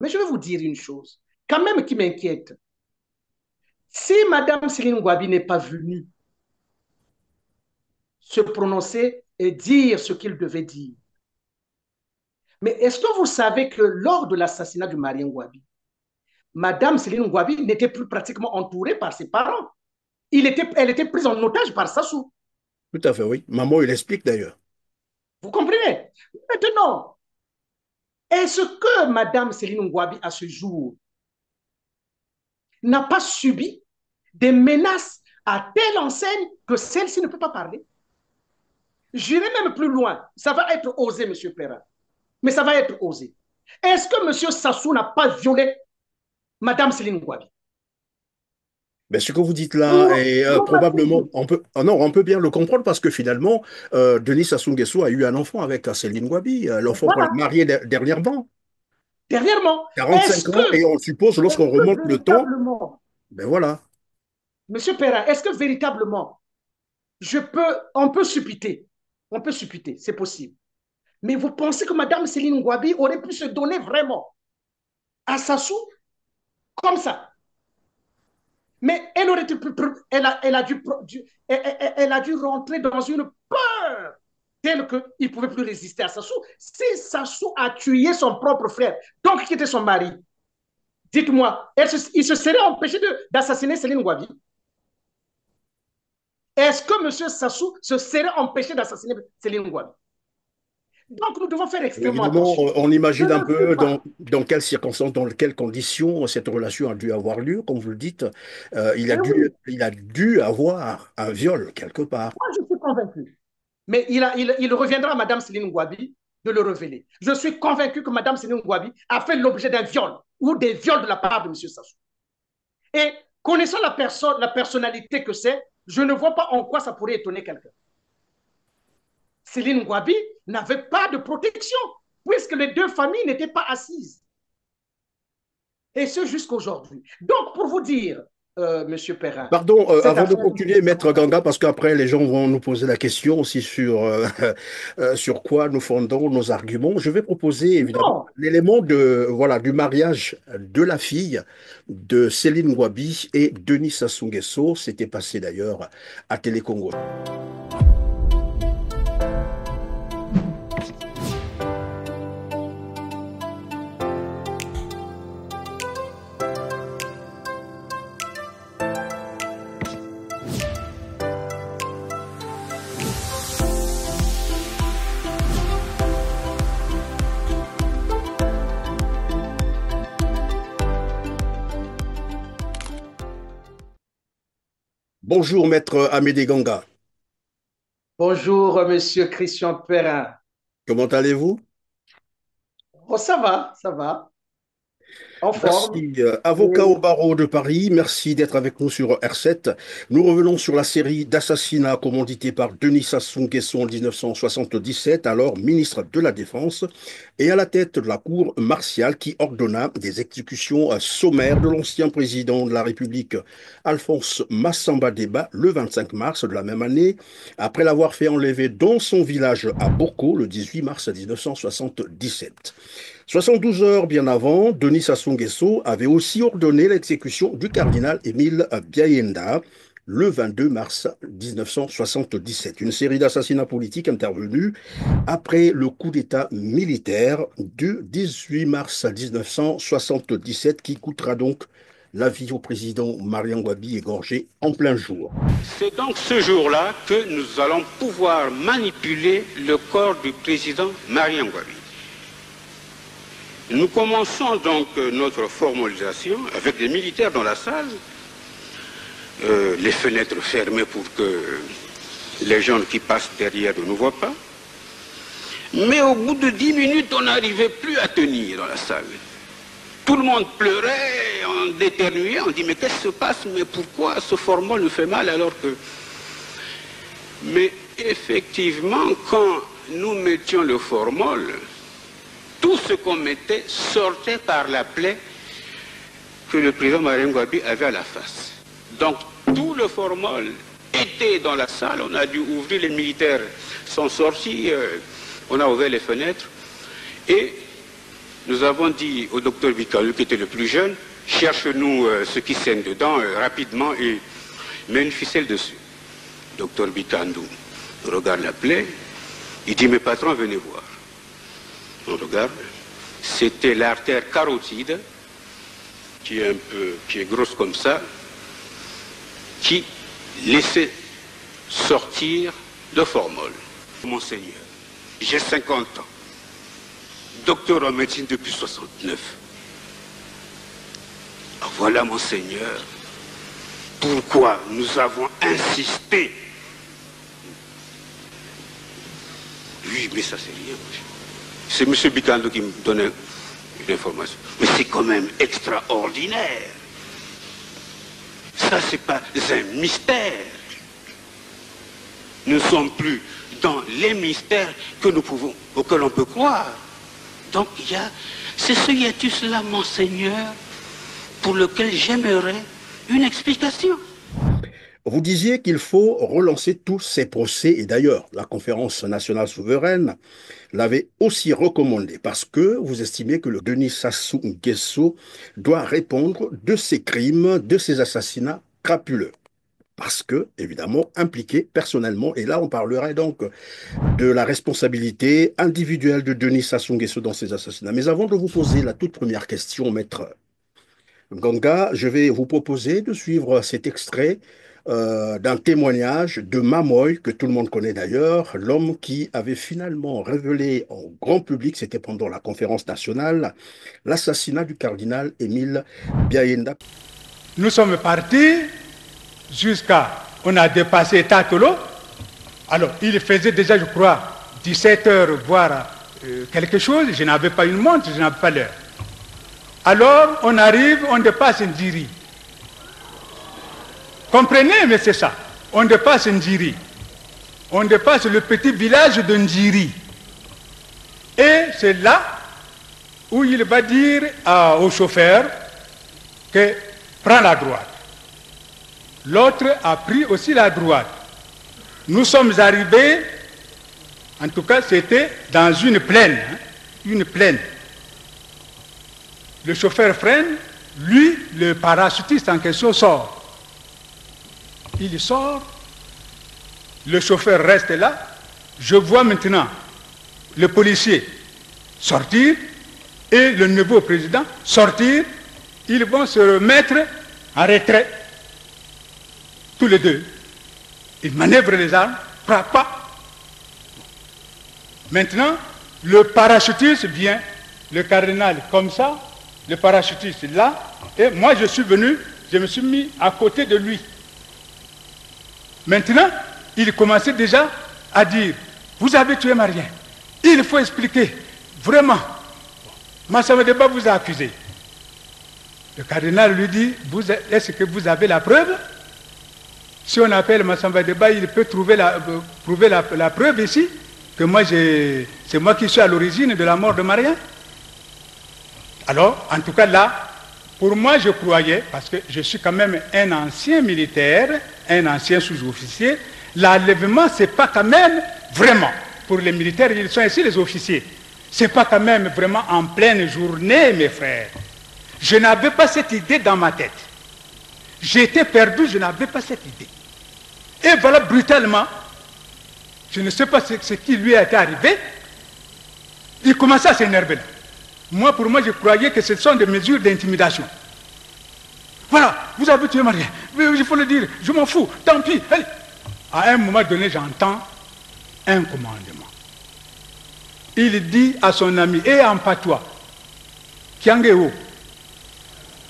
Mais je vais vous dire une chose, quand même qui m'inquiète. Si Mme Céline Gouabi n'est pas venue se prononcer et dire ce qu'il devait dire, mais est-ce que vous savez que lors de l'assassinat de Marien Gouabi, Mme Céline Gouabi n'était plus pratiquement entourée par ses parents. Elle était prise en otage par Sassou. Tout à fait, oui. Maman, il explique d'ailleurs. Vous comprenez? Maintenant, est-ce que Mme Céline Gouabi, à ce jour, n'a pas subi des menaces à telle enseigne que celle-ci ne peut pas parler? J'irai même plus loin. Ça va être osé, M. Perrin. Mais ça va être osé. Est-ce que M. Sassou n'a pas violé Mme Céline Gouabi? Mais ce que vous dites là Pour, est pour probablement, on peut, ah non, on peut bien le comprendre parce que finalement, Denis Sassou Nguesso a eu un enfant avec Céline Gouabi, l'enfant qu'on a voilà, marié dernièrement, dernièrement, 45 ans, et on suppose, lorsqu'on est-ce que remonte le temps, véritablement, ben voilà. M. Perrin, est-ce que véritablement, on peut suppiter, c'est possible. Mais vous pensez que Mme Céline Gouabi aurait pu se donner vraiment à Sassou comme ça? Mais elle aurait pu, elle a dû rentrer dans une peur telle qu'il ne pouvait plus résister à Sassou. Si Sassou a tué son propre frère, donc qui était son mari, dites-moi, il se serait empêché d'assassiner Céline Gouabi? Est-ce que M. Sassou se serait empêché d'assassiner Céline Gouabi? Donc nous devons faire extrêmement Évidemment, attention. on Je imagine un ne suis peu pas. dans quelles circonstances, dans quelles conditions cette relation a dû avoir lieu, comme vous le dites. Eh oui, Il a dû avoir un viol quelque part. moi je suis convaincu. Mais il reviendra à Mme Céline Gouabi de le révéler. Je suis convaincu que Mme Céline Gouabi a fait l'objet d'un viol ou des viols de la part de M. Sassou. Et connaissant la personnalité que c'est, je ne vois pas en quoi ça pourrait étonner quelqu'un. Céline Gouabi n'avait pas de protection puisque les deux familles n'étaient pas assises. Et ce jusqu'à aujourd'hui. Donc, pour vous dire, M. Perrin, Pardon, cette avant de affaire. continuer, Maître Ganga, parce qu'après les gens vont nous poser la question aussi sur, sur quoi nous fondons nos arguments, je vais proposer évidemment Non, l'élément de, voilà, du mariage de la fille de Céline Gouabi et Denis Sassou Nguesso. C'était passé d'ailleurs à Télé Congo. Bonjour, Maître Amédée Ganga. bonjour, Monsieur Christian Perrin. Comment allez-vous? Oh, ça va, en forme. Merci, avocat au Et barreau de Paris. Merci d'être avec nous sur R7. Nous revenons sur la série d'assassinats commandités par Denis Sassou Nguesso en 1977, alors ministre de la Défense, et à la tête de la cour martiale qui ordonna des exécutions sommaires de l'ancien président de la République, Alphonse Massamba Deba, le 25 mars de la même année, après l'avoir fait enlever dans son village à Boko le 18 mars 1977. 72 heures bien avant, Denis Sassou Nguesso avait aussi ordonné l'exécution du cardinal Émile Biayenda le 22 mars 1977. Une série d'assassinats politiques intervenus après le coup d'État militaire du 18 mars 1977 qui coûtera donc la vie au président Marian Gouabi égorgé en plein jour. C'est donc ce jour-là que nous allons pouvoir manipuler le corps du président Marian Gouabi. Nous commençons donc notre formalisation avec des militaires dans la salle, les fenêtres fermées pour que les gens qui passent derrière ne nous voient pas. Mais au bout de 10 minutes, on n'arrivait plus à tenir dans la salle. Tout le monde pleurait, on éternuait, on dit mais qu'est-ce qui se passe, mais pourquoi ce formol nous fait mal alors que... Mais effectivement, quand nous mettions le formol, tout ce qu'on mettait sortait par la plaie que le président Mariam Gouabi avait à la face. Donc tout le formol était dans la salle, on a dû ouvrir, les militaires sont sortis, on a ouvert les fenêtres et nous avons dit au docteur Bicalou, qui était le plus jeune, cherche-nous ce qui saigne dedans rapidement et met une ficelle dessus. Docteur Bicandou regarde la plaie, il dit, mes patrons, venez voir. On regarde, c'était l'artère carotide, qui est grosse comme ça, qui laissait sortir le formol. Monseigneur, j'ai 50 ans, docteur en médecine depuis 69. Voilà, Monseigneur, pourquoi nous avons insisté. Oui, mais ça c'est rien. C'est M. Bicando qui me donnait une information. Mais c'est quand même extraordinaire. Ça, c'est pas un mystère. Nous ne sommes plus dans les mystères auxquels on peut croire. Donc, c'est ce hiatus-là, Monseigneur, pour lequel j'aimerais une explication. Vous disiez qu'il faut relancer tous ces procès, et d'ailleurs, la Conférence nationale souveraine l'avait aussi recommandé, parce que vous estimez que le Denis Sassou Nguesso doit répondre de ces crimes, de ces assassinats crapuleux. Parce que, évidemment, impliqué personnellement, et là on parlerait donc de la responsabilité individuelle de Denis Sassou Nguesso dans ces assassinats. Mais avant de vous poser la toute première question, maître Ganga, je vais vous proposer de suivre cet extrait d'un témoignage de Mamoy, que tout le monde connaît d'ailleurs, l'homme qui avait finalement révélé au grand public, c'était pendant la conférence nationale, l'assassinat du cardinal Émile Biayenda. Nous sommes partis on a dépassé Tatolo. Alors, il faisait déjà, je crois, 17 heures, voire quelque chose. Je n'avais pas une montre, je n'avais pas l'heure. Alors, on arrive, on dépasse Ndjiri. Comprenez, mais c'est ça. On dépasse Ndjiri. On dépasse le petit village de Ndjiri. Et c'est là où il va dire au chauffeur que prends la droite. L'autre a pris aussi la droite. Nous sommes arrivés, en tout cas c'était dans une plaine, une plaine. Le chauffeur freine, lui, le parachutiste en question sort. Il sort, le chauffeur reste là, je vois maintenant le policier sortir et le nouveau président sortir, ils vont se remettre en retrait. Tous les deux. Ils manœuvrent les armes, frappent pas. Maintenant, le parachutiste vient, le cardinal comme ça, le parachutiste là, et moi je suis venu, je me suis mis à côté de lui. Maintenant, il commençait déjà à dire, vous avez tué Marien, il faut expliquer, vraiment. Massamba Deba vous a accusé. Le cardinal lui dit, est-ce que vous avez la preuve? Si on appelle Massamba Deba, il peut prouver la preuve ici, que moi c'est moi qui suis à l'origine de la mort de Marien. Alors, en tout cas là, pour moi je croyais, parce que je suis quand même un ancien militaire, un ancien sous-officier, l'enlèvement c'est pas quand même vraiment, pour les militaires, ils sont ici les officiers, c'est pas quand même vraiment en pleine journée mes frères. Je n'avais pas cette idée dans ma tête. J'étais perdu, je n'avais pas cette idée. Et voilà, brutalement, je ne sais pas ce qui lui a été arrivé, il commençait à s'énerver. Moi, pour moi, je croyais que ce sont des mesures d'intimidation. Voilà, vous avez tué Marie, il faut le dire, je m'en fous, tant pis. Allez. À un moment donné, j'entends un commandement. Il dit à son ami, et en patois, Kiangeo,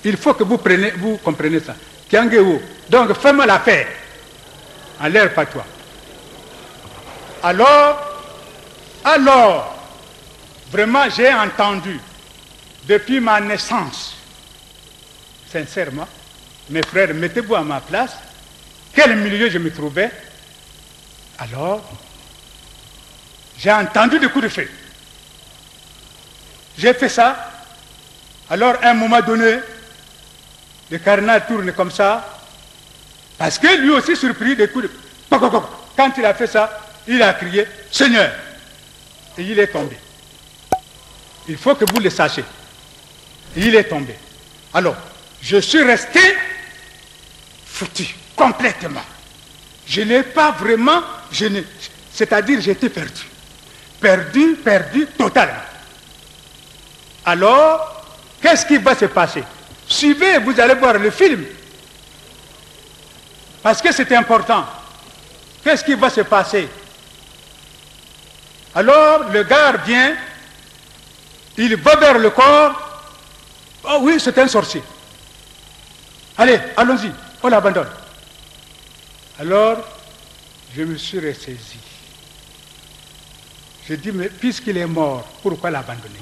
il faut que vous compreniez ça. Kiangeo, donc fais-moi l'affaire. En l'air patois. Alors, vraiment j'ai entendu, depuis ma naissance, sincèrement, mes frères, mettez-vous à ma place, quel milieu je me trouvais. Alors, j'ai entendu des coups de feu. J'ai fait ça. Alors, à un moment donné, le cardinal tourne comme ça, parce que lui aussi surpris des coups de... Quand il a fait ça, il a crié « Seigneur !» et il est tombé. Il faut que vous le sachiez. Il est tombé. Alors, je suis resté foutu, complètement. Je n'ai pas vraiment, c'est-à-dire j'étais perdu. Perdu totalement. Alors, qu'est-ce qui va se passer? Suivez, vous allez voir le film. Parce que c'est important. Qu'est-ce qui va se passer? Alors, le gars vient, il va vers le corps. Oh oui, c'est un sorcier. Allez, allons-y, on l'abandonne. Alors, je me suis ressaisi. J'ai dit, mais puisqu'il est mort, pourquoi l'abandonner?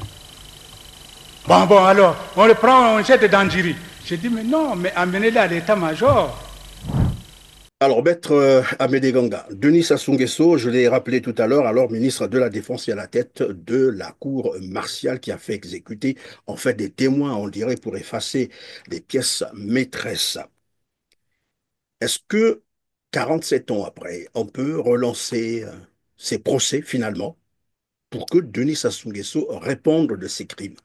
Bon, alors, on le prend, on le jette dans Djiri. J'ai dit, mais non, mais amenez-le à l'état-major. Alors, maître Amédée Ganga, Denis Sassou Nguesso, je l'ai rappelé tout à l'heure, alors ministre de la Défense et à la tête de la cour martiale qui a fait exécuter, en fait, des témoins, on dirait, pour effacer des pièces maîtresses. Est-ce que, 47 ans après, on peut relancer ces procès, finalement, pour que Denis Sassou Nguesso réponde de ses crimes?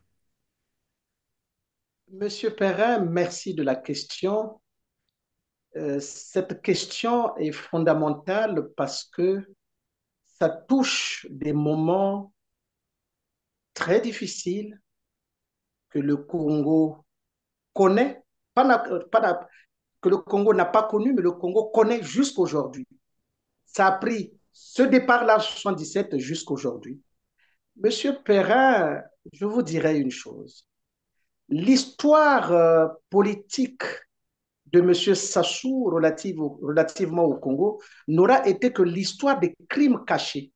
Monsieur Perrin, merci de la question. Cette question est fondamentale parce que ça touche des moments très difficiles que le Congo connaît, que le Congo n'a pas connu, mais le Congo connaît jusqu'aujourd'hui. Ça a pris ce départ-là, 77, jusqu'aujourd'hui. Monsieur Perrin, je vous dirais une chose. L'histoire politique de M. Sassou relativement au Congo n'aura été que l'histoire des crimes cachés.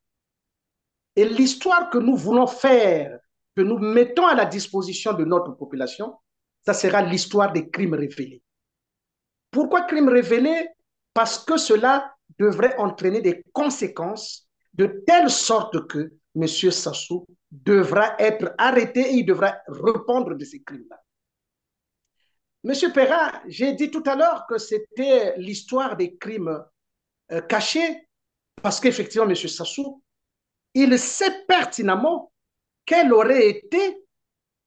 Et l'histoire que nous voulons faire, que nous mettons à la disposition de notre population, ça sera l'histoire des crimes révélés. Pourquoi crimes révélés? Parce que cela devrait entraîner des conséquences de telle sorte que M. Sassou devra être arrêté et il devra répondre de ces crimes-là. Monsieur Perrin, j'ai dit tout à l'heure que c'était l'histoire des crimes cachés parce qu'effectivement, M. Sassou, il sait pertinemment quelle aurait été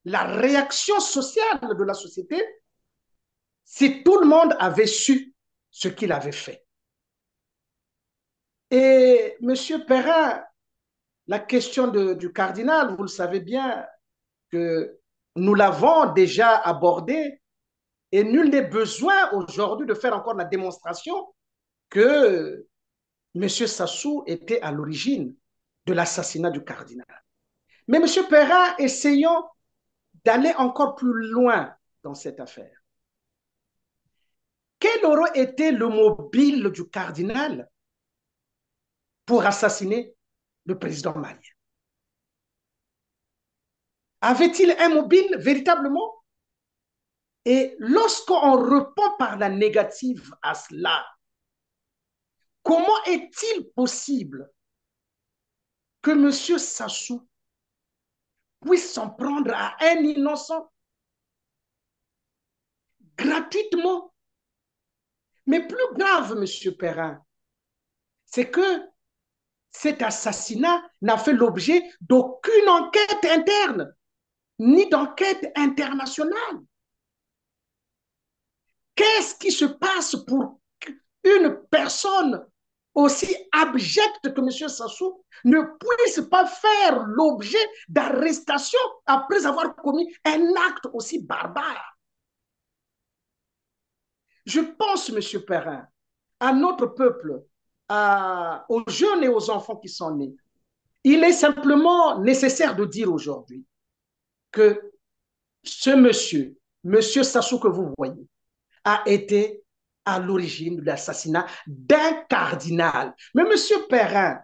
la réaction sociale de la société si tout le monde avait su ce qu'il avait fait. Et M. Perrin, la question du cardinal, vous le savez bien que nous l'avons déjà abordée et nul n'est besoin aujourd'hui de faire encore la démonstration que M. Sassou était à l'origine de l'assassinat du cardinal. Mais M. Perrin, essayons d'aller encore plus loin dans cette affaire. Quel aurait été le mobile du cardinal pour assassiner le président malien? Avait-il un mobile véritablement? Et lorsqu'on répond par la négative à cela, comment est-il possible que M. Sassou puisse s'en prendre à un innocent gratuitement? Mais plus grave, M. Perrin, c'est que cet assassinat n'a fait l'objet d'aucune enquête interne, ni d'enquête internationale. Qu'est-ce qui se passe pour qu'une personne aussi abjecte que M. Sassou ne puisse pas faire l'objet d'arrestation après avoir commis un acte aussi barbare? Je pense, M. Perrin, à notre peuple, aux jeunes et aux enfants qui sont nés. Il est simplement nécessaire de dire aujourd'hui que ce monsieur, M. Sassou que vous voyez, a été à l'origine de l'assassinat d'un cardinal. Mais M. Perrin,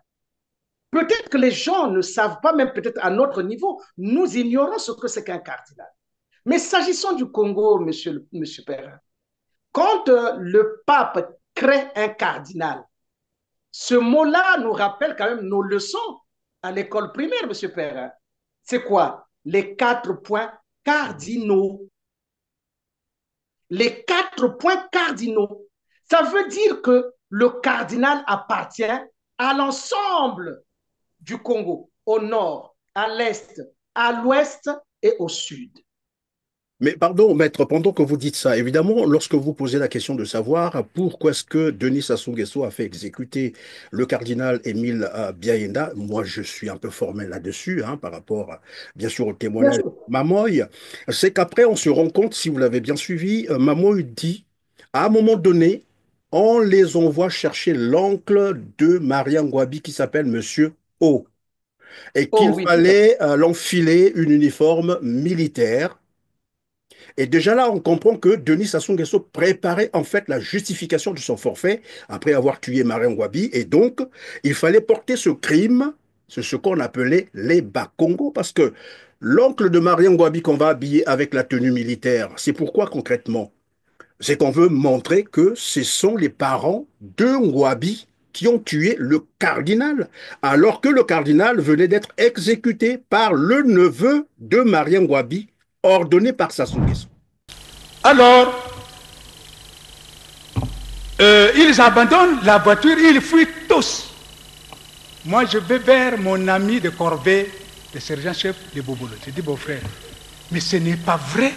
peut-être que les gens ne savent pas, même peut-être à notre niveau, nous ignorons ce que c'est qu'un cardinal. Mais s'agissant du Congo, M. Perrin, quand le pape crée un cardinal, ce mot-là nous rappelle quand même nos leçons à l'école primaire, M. Perrin. C'est quoi? Les 4 points cardinaux. Les 4 points cardinaux. Ça veut dire que le cardinal appartient à l'ensemble du Congo, au nord, à l'est, à l'ouest et au sud. Mais pardon, maître, pendant que vous dites ça, évidemment, lorsque vous posez la question de savoir pourquoi est-ce que Denis Sassou Nguesso a fait exécuter le cardinal Émile Biaenda, moi je suis un peu formel là-dessus, hein, par rapport, bien sûr, au Bien témoignage de sûr. Mamoy, c'est qu'après on se rend compte, si vous l'avez bien suivi, Mamoy dit, à un moment donné, on les envoie chercher l'oncle de Maria Ngouabi qui s'appelle Monsieur O, et Oh qu'il oui, tout à fait. fallait l'enfiler une uniforme militaire. Et déjà là, on comprend que Denis Sassou Nguesso préparait en fait la justification de son forfait après avoir tué Marin Ngouabi. Et donc, il fallait porter ce crime, c'est ce qu'on appelait les Bakongo, parce que l'oncle de Marin Ngouabi qu'on va habiller avec la tenue militaire, c'est pourquoi concrètement? C'est qu'on veut montrer que ce sont les parents de Ngouabi qui ont tué le cardinal, alors que le cardinal venait d'être exécuté par le neveu de Maria Ngouabi, ordonné par Sassou Nguesso. Alors, ils abandonnent la voiture, ils fuient tous. Moi, je vais vers mon ami de corvée, le sergent-chef de Bobolo. Je dis, beau frère, mais ce n'est pas vrai.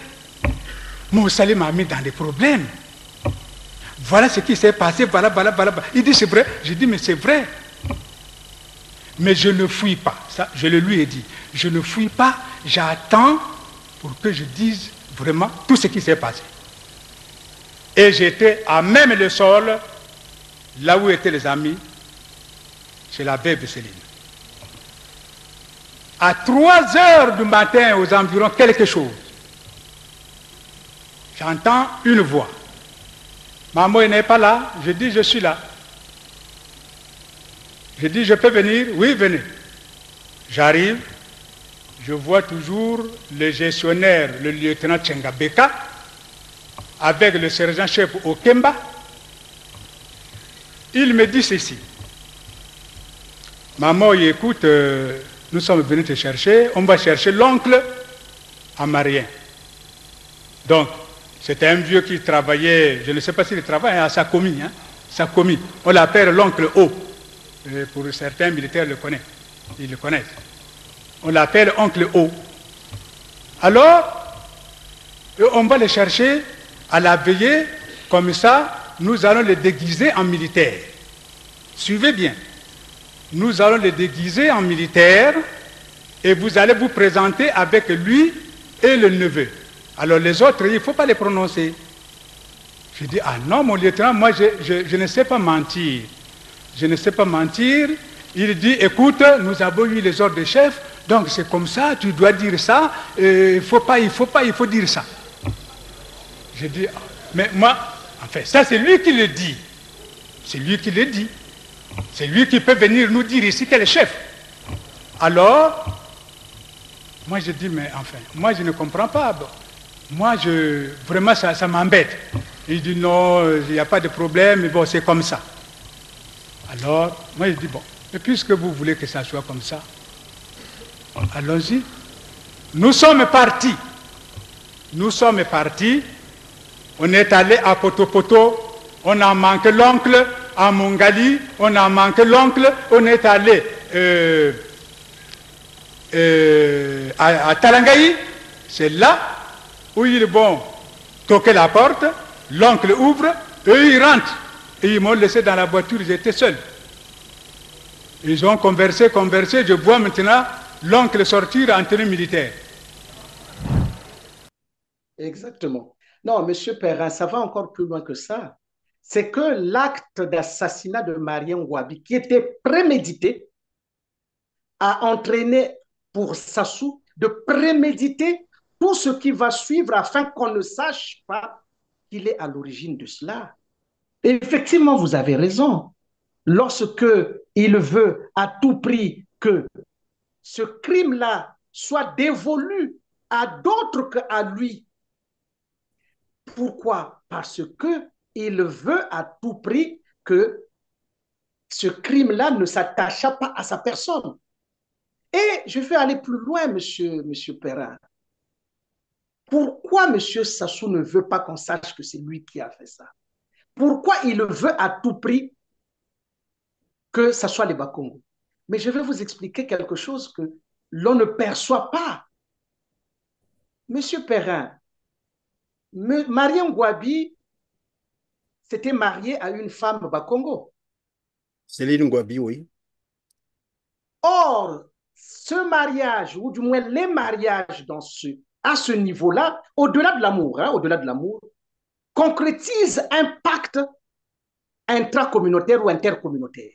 Moussali m'a mis dans des problèmes. Voilà ce qui s'est passé, voilà. Il dit, c'est vrai. Je dis, mais c'est vrai. Mais je ne fuis pas. Ça, je le lui ai dit. Je ne fuis pas, j'attends pour que je dise vraiment tout ce qui s'est passé. Et j'étais à même le sol, là où étaient les amis, chez la veuve Céline. À 3 heures du matin, aux environs, quelque chose, j'entends une voix. Maman n'est pas là. Je dis, je suis là. Je dis, je peux venir? Oui, venez. J'arrive. Je vois toujours le gestionnaire, le lieutenant Tchengabeka, avec le sergent-chef Okemba. Il me dit ceci. Maman, écoute, nous sommes venus te chercher. On va chercher l'oncle amarien. Donc, c'était un vieux qui travaillait, je ne sais pas s'il travaille à Sakomi, hein, Sakomi. On l'appelle l'oncle O. Pour certains militaires le connaissent. Ils le connaissent. On l'appelle oncle O. Alors, on va le chercher à la veillée, comme ça, nous allons le déguiser en militaire. Suivez bien. Nous allons le déguiser en militaire et vous allez vous présenter avec lui et le neveu. Alors les autres, il ne faut pas les prononcer. Je dis, ah non, mon lieutenant, moi je ne sais pas mentir. Je ne sais pas mentir. Il dit, écoute, nous avons eu les ordres de chef, donc c'est comme ça, tu dois dire ça, il faut dire ça. Je dis, mais moi, enfin, ça c'est lui qui le dit. C'est lui qui le dit. C'est lui qui peut venir nous dire ici quel est le chef. Alors, moi je dis, mais enfin, moi je ne comprends pas. Moi, vraiment, ça m'embête. Il dit, non, il n'y a pas de problème, mais bon, c'est comme ça. Alors, moi je dis, bon, et puisque vous voulez que ça soit comme ça, allons-y. Nous sommes partis. Nous sommes partis. On est allé à Potopoto. On a manqué l'oncle. À Mongali, on a manqué l'oncle. On est allé à Talangaï. C'est là où ils vont toquer la porte. L'oncle ouvre. Eux, ils rentrent. Et ils m'ont laissé dans la voiture. Ils étaient seuls. Ils ont conversé. Je vois maintenant l'oncle sortir en tenue militaire. Exactement. Non, Monsieur Perrin, ça va encore plus loin que ça. C'est que l'acte d'assassinat de Marien Ngouabi, qui était prémédité, a entraîné pour Sassou de préméditer tout ce qui va suivre afin qu'on ne sache pas qu'il est à l'origine de cela. Et effectivement, vous avez raison. Lorsque il veut à tout prix que ce crime-là soit dévolu à d'autres qu'à lui. Pourquoi? Parce qu'il veut à tout prix que ce crime-là ne s'attache pas à sa personne. Et je vais aller plus loin, monsieur Perrin. Pourquoi monsieur Sassou ne veut pas qu'on sache que c'est lui qui a fait ça? Pourquoi il veut à tout prix que ce soit les Bakongo? Mais je vais vous expliquer quelque chose que l'on ne perçoit pas Monsieur Perrin, Marie Ngouabi s'était mariée à une femme Bakongo. Céline Ngouabi, oui. Or, ce mariage, ou du moins les mariages à ce niveau-là, au-delà de l'amour, au-delà de l'amour, concrétisent un pacte intracommunautaire ou intercommunautaire.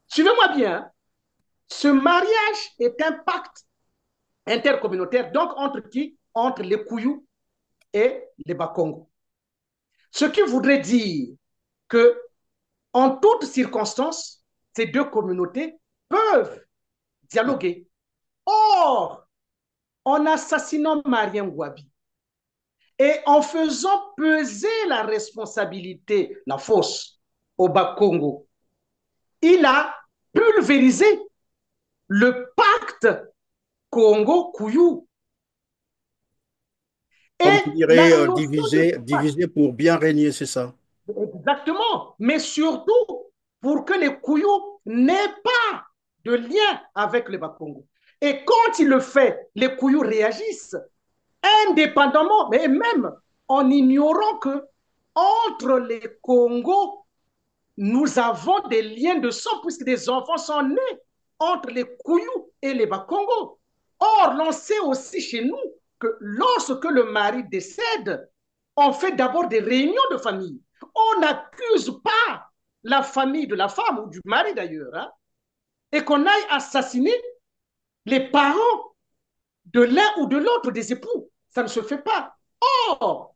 Suivez-moi bien, ce mariage est un pacte intercommunautaire, donc entre qui? Entre les Kouyou et les Bakongo. Ce qui voudrait dire que, en toutes circonstances, ces deux communautés peuvent dialoguer. Or, en assassinant Marien Ngouabi et en faisant peser la responsabilité, la fausse, au Bas-Congo, il a pulvérisé le pacte Congo-Kouyou. Comme Et tu la dirais, notion de pacte, diviser pour bien régner, c'est ça. exactement, mais surtout pour que les Kouyous n'aient pas de lien avec le Bas-Congo. Et quand il le fait, les Kouyous réagissent indépendamment, mais même en ignorant que entre les Congos, nous avons des liens de sang puisque des enfants sont nés entre les Kouyous et les Bakongo. Or, l'on sait aussi chez nous que lorsque le mari décède, on fait d'abord des réunions de famille. On n'accuse pas la famille de la femme ou du mari d'ailleurs, hein, et qu'on aille assassiner les parents de l'un ou de l'autre des époux. Ça ne se fait pas. Or,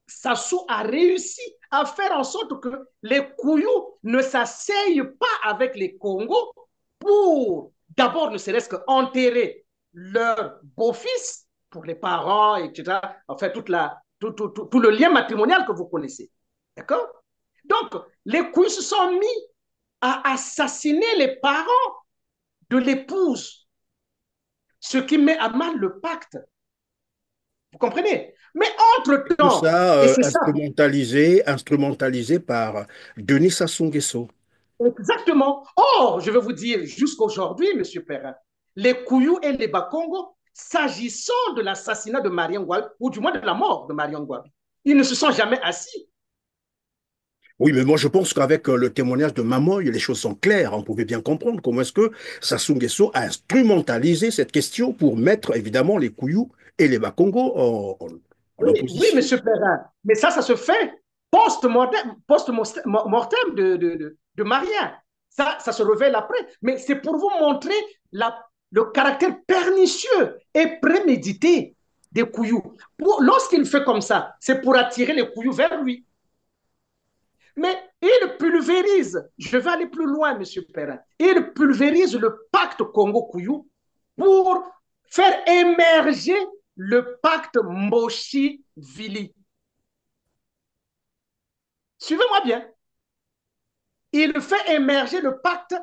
Sassou a réussi à faire en sorte que les Kouyous ne s'asseyent pas avec les Congos pour d'abord ne serait-ce qu'enterrer leur beau-fils pour les parents, etc. Enfin, tout le lien matrimonial que vous connaissez. D'accord? Donc, les Kouyous se sont mis à assassiner les parents de l'épouse, ce qui met à mal le pacte. Vous comprenez? Mais Tout entre-temps, ça et c'est ça, instrumentalisé par Denis Sassou Nguesso. exactement. Or, je vais vous dire, jusqu'aujourd'hui, M. Perrin, les Kouyous et les Bakongo, s'agissant de l'assassinat de Mariam Ngouabi, ou du moins de la mort de Mariam Ngouabi, ils ne se sont jamais assis. Oui, mais moi je pense qu'avec le témoignage de Mamoy, les choses sont claires. On pouvait bien comprendre comment est-ce que Sassou Nguesso a instrumentalisé cette question pour mettre évidemment les Kouyous et les Bakongo en Oui, oui, M. opposition. Perrin, mais ça se fait post-mortem de Maria. Ça se révèle après. Mais c'est pour vous montrer le caractère pernicieux et prémédité des Kouyous. Lorsqu'il fait comme ça, c'est pour attirer les Kouyous vers lui. Mais il pulvérise, je vais aller plus loin, M. Perrin, il pulvérise le pacte Congo-Kouyou pour faire émerger le pacte Mboshi-Vili. Suivez-moi bien. Il fait émerger le pacte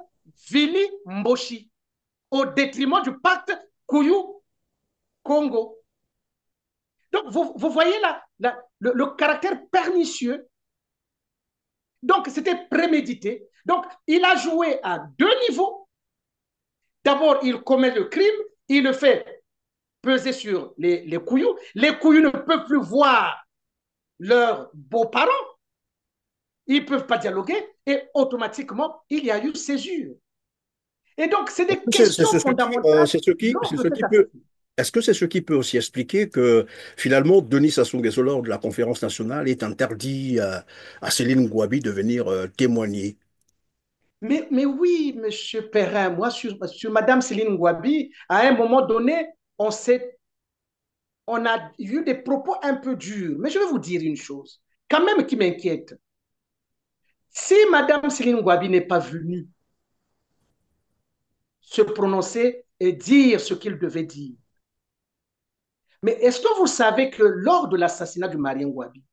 Vili-Mboshi au détriment du pacte Kouyou-Congo. Donc, vous voyez le caractère pernicieux. Donc, c'était prémédité. Donc, il a joué à deux niveaux. D'abord, il commet le crime, il le fait peser sur les Kouyous. Les Kouyous ne peuvent plus voir leurs beaux-parents. Ils ne peuvent pas dialoguer et automatiquement, il y a eu césure. Et donc, c'est des C'est questions fondamentales lors c'est de ce cet qui peut. assassinat. Est-ce que c'est ce qui peut aussi expliquer que finalement Denis Sassou Nguesso lors de la conférence nationale est interdit à Céline Ngouabi de venir témoigner? Mais oui, M. Perrin, moi, sur Mme Céline Ngouabi, à un moment donné, on a eu des propos un peu durs. Mais je vais vous dire une chose, quand même qui m'inquiète. Si Mme Céline Ngouabi n'est pas venue se prononcer et dire ce qu'il devait dire, mais est-ce que vous savez que lors de l'assassinat du Marien Ngouabi,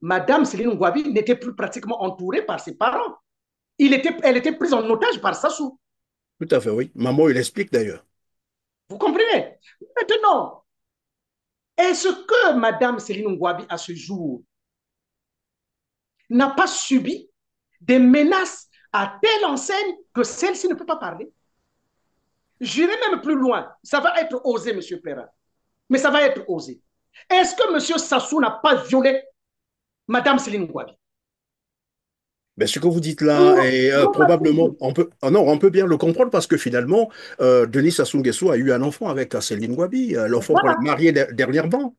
Mme Céline Ngouabi n'était plus pratiquement entourée par ses parents. Elle était prise en otage par Sassou. Tout à fait, oui. Maman, il explique d'ailleurs. Vous comprenez? Maintenant, est-ce que Mme Céline Ngouabi, à ce jour, n'a pas subi des menaces à telle enseigne que celle-ci ne peut pas parler? J'irai même plus loin. Ça va être osé, M. Perrin. mais ça va être osé. Est-ce que M. Sassou n'a pas violé Mme Céline Gouabi? Mais ce que vous dites là est probablement, non, on peut bien le comprendre parce que finalement, Denis Sassou Nguesso a eu un enfant avec Céline Gouabi, l'enfant qu'on a Voilà, marié dernièrement,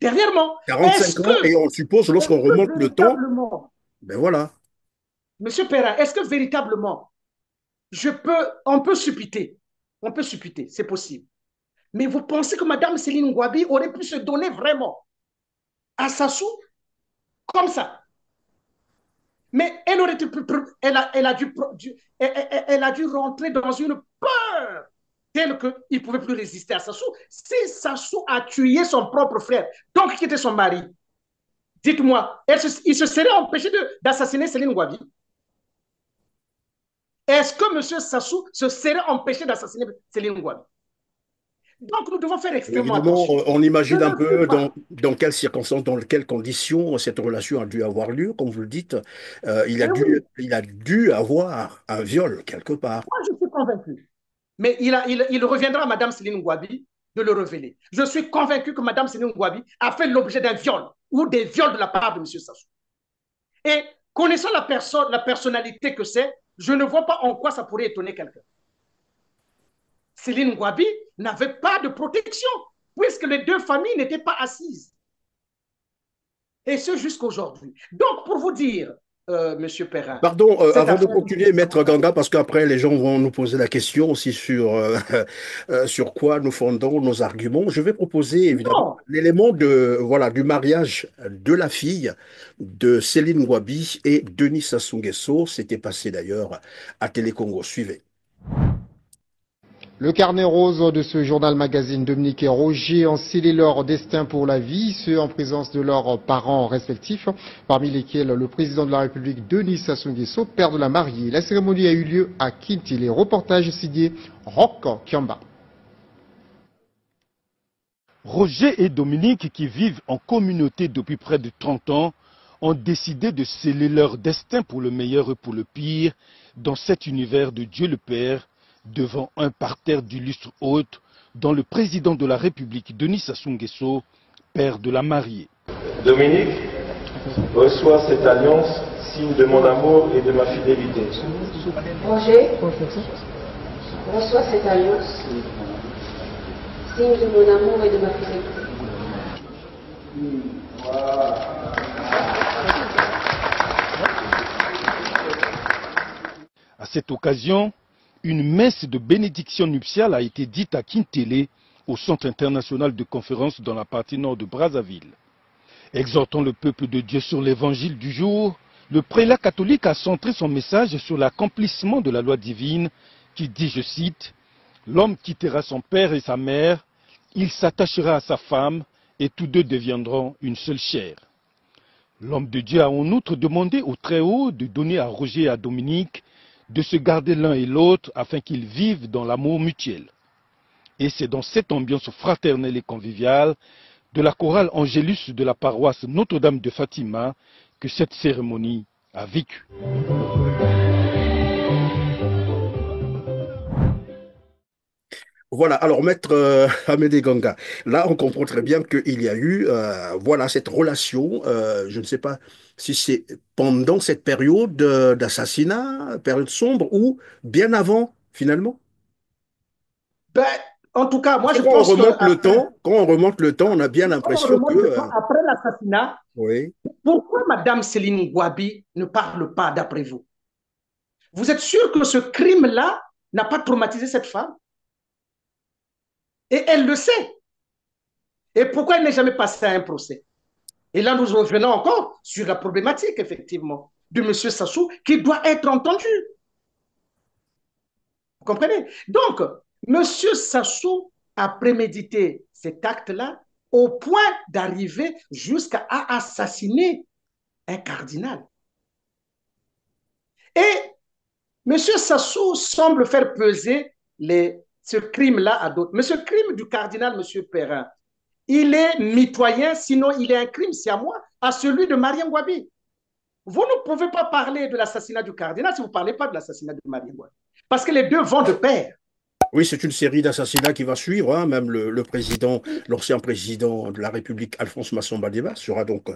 dernièrement. 45 ans, et on suppose, lorsqu'on remonte le temps, Véritablement, ben voilà. M. Perrin, est-ce que véritablement, on peut suppiter, c'est possible. Mais vous pensez que Mme Céline Gouabi aurait pu se donner vraiment à Sassou comme ça? Mais elle aurait pu, elle a dû rentrer dans une peur telle qu'il ne pouvait plus résister à Sassou. Si Sassou a tué son propre frère, donc qui était son mari, dites-moi, il se serait empêché d'assassiner Céline Gouabi? Est-ce que M. Sassou se serait empêché d'assassiner Céline Gouabi? Donc, nous devons faire extrêmement Évidemment, attention. on Je imagine un ne suis peu pas. dans quelles circonstances, dans quelles conditions cette relation a dû avoir lieu, comme vous le dites. Eh oui, Il a dû avoir un viol quelque part. moi, je suis convaincu. Mais il reviendra à Mme Céline Gouabi de le révéler. Je suis convaincu que Mme Céline Gouabi a fait l'objet d'un viol ou des viols de la part de M. Sassou. Et connaissant la personnalité que c'est, je ne vois pas en quoi ça pourrait étonner quelqu'un. Céline Gouabi n'avait pas de protection, puisque les deux familles n'étaient pas assises. Et ce jusqu'à aujourd'hui. Donc, pour vous dire, M. Perrin, Pardon, cette avant de affaire... continuer, Maître Ganga, parce qu'après les gens vont nous poser la question aussi sur, sur quoi nous fondons nos arguments, je vais proposer évidemment Non, l'élément de, voilà, du mariage de la fille de Céline Gouabi et Denis Sassou Nguesso. C'était passé d'ailleurs à Télé Congo. Suivez. Le carnet rose de ce journal magazine, Dominique et Roger ont scellé leur destin pour la vie, ceux en présence de leurs parents respectifs, parmi lesquels le président de la République, Denis Sassou Nguesso, père de la mariée. La cérémonie a eu lieu à Kintile. Reportage signé Rock Kiamba. Roger et Dominique, qui vivent en communauté depuis près de 30 ans, ont décidé de sceller leur destin pour le meilleur et pour le pire dans cet univers de Dieu le Père, devant un parterre d'illustres hôtes, dont le président de la République, Denis Sassou Nguesso, père de la mariée. Dominique, reçois cette alliance, signe de mon amour et de ma fidélité. Roger, reçois cette alliance, signe de mon amour et de ma fidélité. À cette occasion, une messe de bénédiction nuptiale a été dite à Kintele, au Centre international de conférences dans la partie nord de Brazzaville. Exhortant le peuple de Dieu sur l'évangile du jour, le prélat catholique a centré son message sur l'accomplissement de la loi divine qui dit, je cite, « L'homme quittera son père et sa mère, il s'attachera à sa femme et tous deux deviendront une seule chair. » L'homme de Dieu a en outre demandé au Très-Haut de donner à Roger et à Dominique de se garder l'un et l'autre afin qu'ils vivent dans l'amour mutuel. Et c'est dans cette ambiance fraternelle et conviviale de la chorale Angélus de la paroisse Notre-Dame de Fatima que cette cérémonie a vécu. Voilà, alors Maître Amédée Ganga, là on comprend très bien qu'il y a eu voilà, cette relation, je ne sais pas si c'est pendant cette période d'assassinat, période sombre, ou bien avant finalement. ben, en tout cas, moi Parce je que quand on pense remonte le qu'après temps, quand on remonte le temps, on a bien l'impression que après l'assassinat, oui. pourquoi Mme Céline Gouabi ne parle pas d'après vous? Vous êtes sûr que ce crime-là n'a pas traumatisé cette femme? Et elle le sait. Et pourquoi elle n'est jamais passée à un procès? Et là, nous revenons encore sur la problématique, effectivement, de M. Sassou qui doit être entendu. Vous comprenez? Donc, M. Sassou a prémédité cet acte-là au point d'arriver jusqu'à assassiner un cardinal. Et M. Sassou semble faire peser ce crime-là à d'autres. Mais ce crime du cardinal, M. Perrin, il est mitoyen, sinon il est un crime, c'est à moi, à celui de Marien Gouabi. Vous ne pouvez pas parler de l'assassinat du cardinal si vous ne parlez pas de l'assassinat de Marien Gouabi. Parce que les deux vont de pair. Oui, c'est une série d'assassinats qui va suivre, hein. Même le président, l'ancien président de la République, Alphonse Massamba Deba, sera donc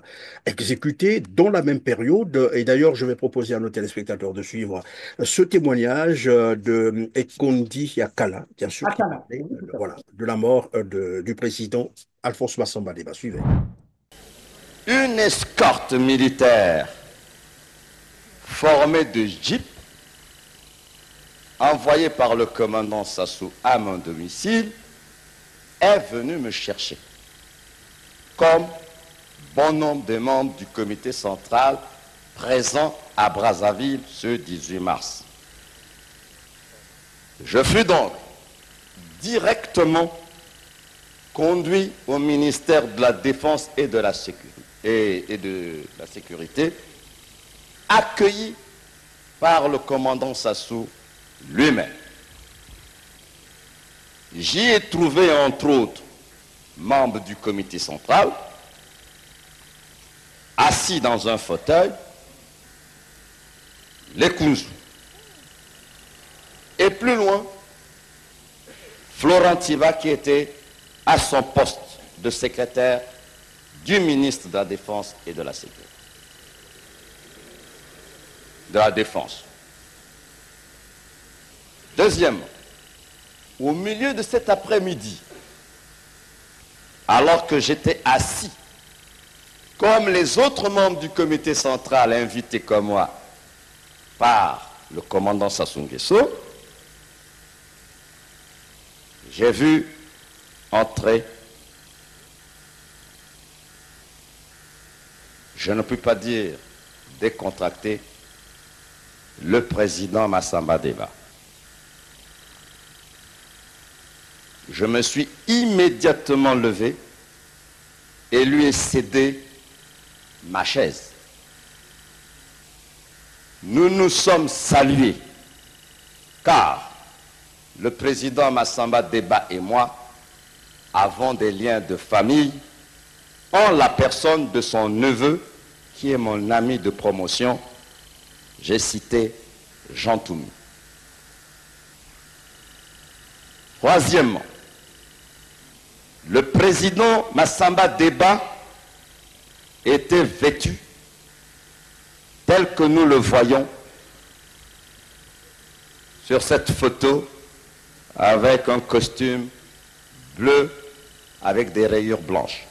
exécuté dans la même période. Et d'ailleurs, je vais proposer à nos téléspectateurs de suivre ce témoignage de Ekondi Yakala, bien sûr, qui Attends, parlait oui, tout à voilà, de la mort du président Alphonse Massamba Deba. Suivez. Une escorte militaire formée de jeeps envoyée par le commandant Sassou à mon domicile est venue me chercher, comme bon nombre de membres du comité central présents à Brazzaville ce 18 mars. Je fus donc directement conduit au ministère de la Défense et de la Sécurité, accueilli par le commandant Sassou lui-même. J'y ai trouvé entre autres membres du comité central, assis dans un fauteuil, les Kounzou. Et plus loin, Florent Tiba qui était à son poste de secrétaire du ministre de la Défense et de la Sécurité. De la Défense. Deuxièmement, au milieu de cet après-midi, alors que j'étais assis, comme les autres membres du comité central invités comme moi par le commandant Sassou Nguesso, j'ai vu entrer, je ne peux pas dire décontracté, le président Massamba Deba. Je me suis immédiatement levé et lui ai cédé ma chaise. Nous nous sommes salués, car le président Massamba Deba et moi avons des liens de famille en la personne de son neveu, qui est mon ami de promotion. J'ai cité Jean Toumi. Troisièmement, le président Massamba Deba était vêtu tel que nous le voyons sur cette photo, avec un costume bleu avec des rayures blanches.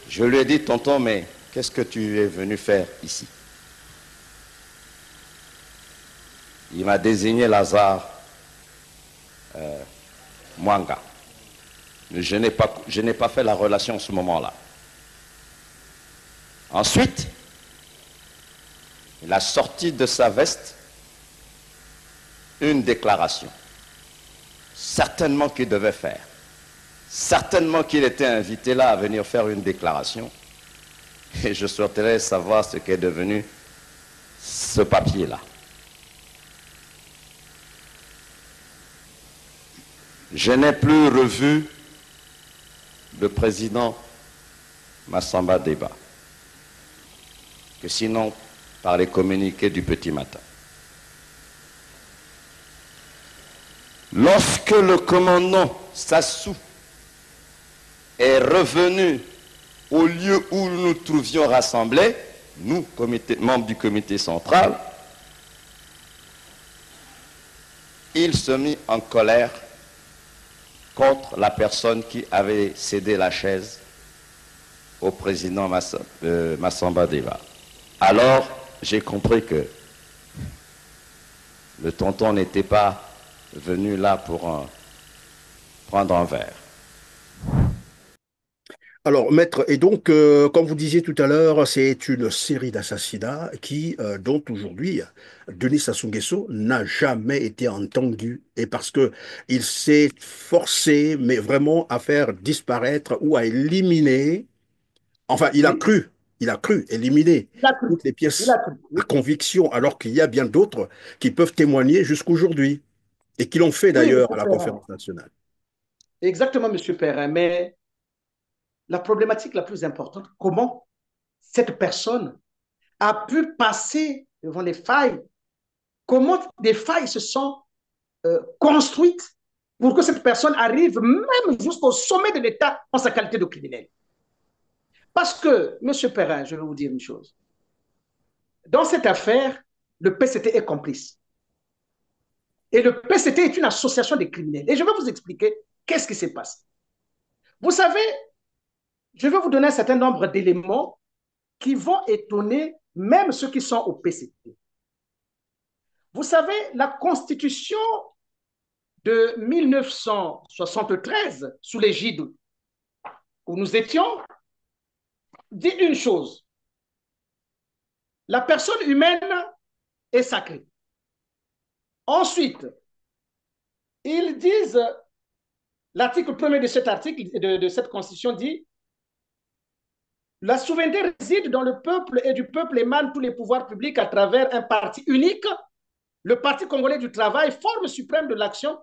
Je lui ai dit, tonton, mais qu'est-ce que tu es venu faire ici? Il m'a désigné Lazare Mwanga. Je n'ai pas fait la relation en ce moment-là. Ensuite, il a sorti de sa veste une déclaration. Certainement qu'il devait faire. Certainement qu'il était invité là à venir faire une déclaration. Et je souhaiterais savoir ce qu'est devenu ce papier-là. Je n'ai plus revu le président Massamba Deba, que sinon par les communiqués du petit matin. Lorsque le commandant Sassou est revenu au lieu où nous nous trouvions rassemblés, nous, membres du comité central, il se mit en colère contre la personne qui avait cédé la chaise au président Massamba Deba. Alors, j'ai compris que le tonton n'était pas venu là pour prendre un verre. Alors, maître, et donc, comme vous disiez tout à l'heure, c'est une série d'assassinats dont aujourd'hui, Denis Sassou Nguesso n'a jamais été entendu. Et parce que il s'est forcé, mais vraiment, à faire disparaître ou à éliminer, enfin, il a cru éliminer toutes les pièces à conviction, alors qu'il y a bien d'autres qui peuvent témoigner jusqu'aujourd'hui, et qui l'ont fait d'ailleurs à la conférence nationale. Exactement, Monsieur Perrin, mais la problématique la plus importante, comment cette personne a pu passer devant les failles comment des failles se sont construites pour que cette personne arrive même jusqu'au sommet de l'État en sa qualité de criminel. Parce que, M. Perrin, je vais vous dire une chose. Dans cette affaire, le PCT est complice. Et le PCT est une association de criminels. Et je vais vous expliquer qu'est-ce qui se passe. Vous savez, je vais vous donner un certain nombre d'éléments qui vont étonner même ceux qui sont au PCT. Vous savez, la Constitution de 1973, sous l'égide où nous étions, dit une chose. La personne humaine est sacrée. Ensuite, ils disent, l'article 1er de cet article, de cette Constitution dit, la souveraineté réside dans le peuple et du peuple émanent tous les pouvoirs publics à travers un parti unique, le Parti congolais du travail, forme suprême de l'action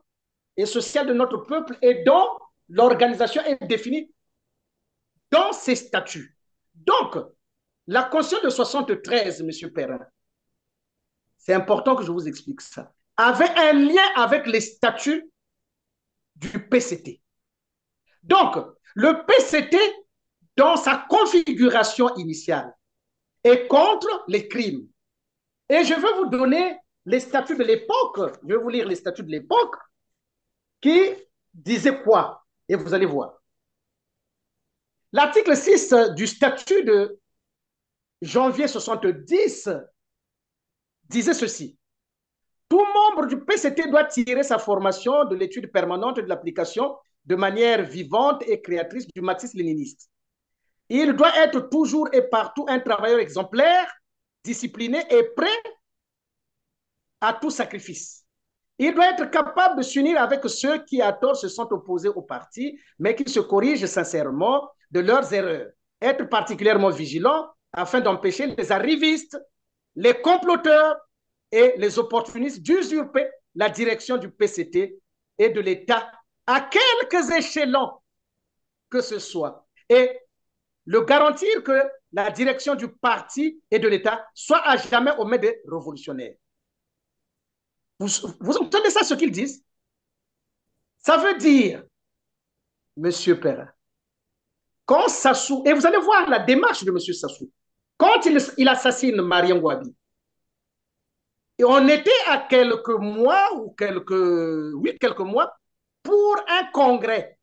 et sociale de notre peuple et dont l'organisation est définie dans ses statuts. Donc, la Constitution de 73, M. Perrin, c'est important que je vous explique ça, avait un lien avec les statuts du PCT. Donc, le PCT, dans sa configuration initiale, est contre les crimes. Et je vais vous donner les statuts de l'époque, je vais vous lire les statuts de l'époque, qui disaient quoi? Et vous allez voir. L'article 6 du statut de janvier 70 disait ceci. Tout membre du PCT doit tirer sa formation de l'étude permanente et de l'application de manière vivante et créatrice du marxisme-léniniste. Il doit être toujours et partout un travailleur exemplaire, discipliné et prêt à tout sacrifice. Il doit être capable de s'unir avec ceux qui, à tort, se sont opposés au parti, mais qui se corrigent sincèrement de leurs erreurs. Être particulièrement vigilant afin d'empêcher les arrivistes, les comploteurs et les opportunistes d'usurper la direction du PCT et de l'État à quelques échelons que ce soit. Et le garantir que la direction du parti et de l'État soit à jamais aux mains des révolutionnaires. Vous entendez ça, ce qu'ils disent? Ça veut dire, M. Perrin, quand Sassou, et vous allez voir la démarche de M. Sassou, quand il assassine Marien Ngouabi, et on était à quelques mois, ou quelques mois, pour un congrès.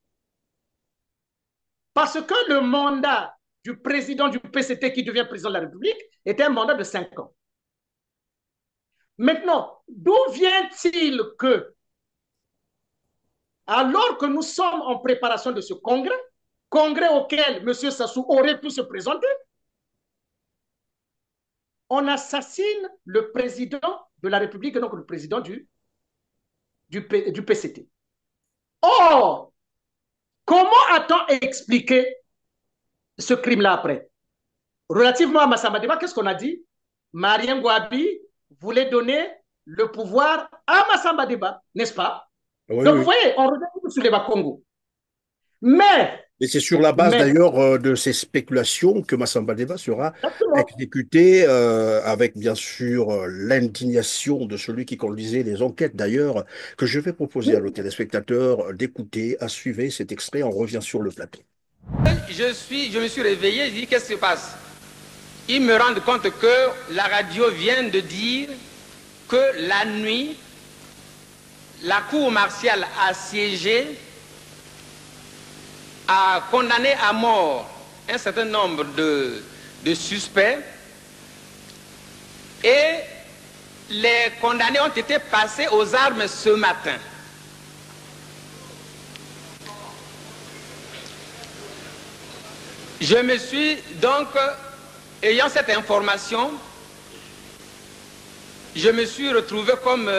Parce que le mandat du président du PCT qui devient président de la République était un mandat de 5 ans. Maintenant, d'où vient-il que, alors que nous sommes en préparation de ce congrès auquel M. Sassou aurait pu se présenter, on assassine le président de la République, donc le président du PCT. Or, comment a-t-on expliqué ce crime-là après? Relativement à Massamba Deba, qu'est-ce qu'on a dit? Marien Ngouabi voulait donner le pouvoir à Massamba Deba, n'est-ce pas? Oui, donc, vous voyez, on revient sur les Bas-Congo. Et c'est sur la base d'ailleurs de ces spéculations que Massamba Deba sera exécuté avec bien sûr l'indignation de celui qui conduisait les enquêtes d'ailleurs, que je vais proposer à nos téléspectateurs d'écouter, à suivre cet extrait. On revient sur le plateau. Je me suis réveillé, je dis qu'est-ce qui se passe? Ils me rendent compte que la radio vient de dire que la nuit, la cour martiale a siégé, a condamné à mort un certain nombre de suspects et les condamnés ont été passés aux armes ce matin. Je me suis donc, ayant cette information, je me suis retrouvé comme,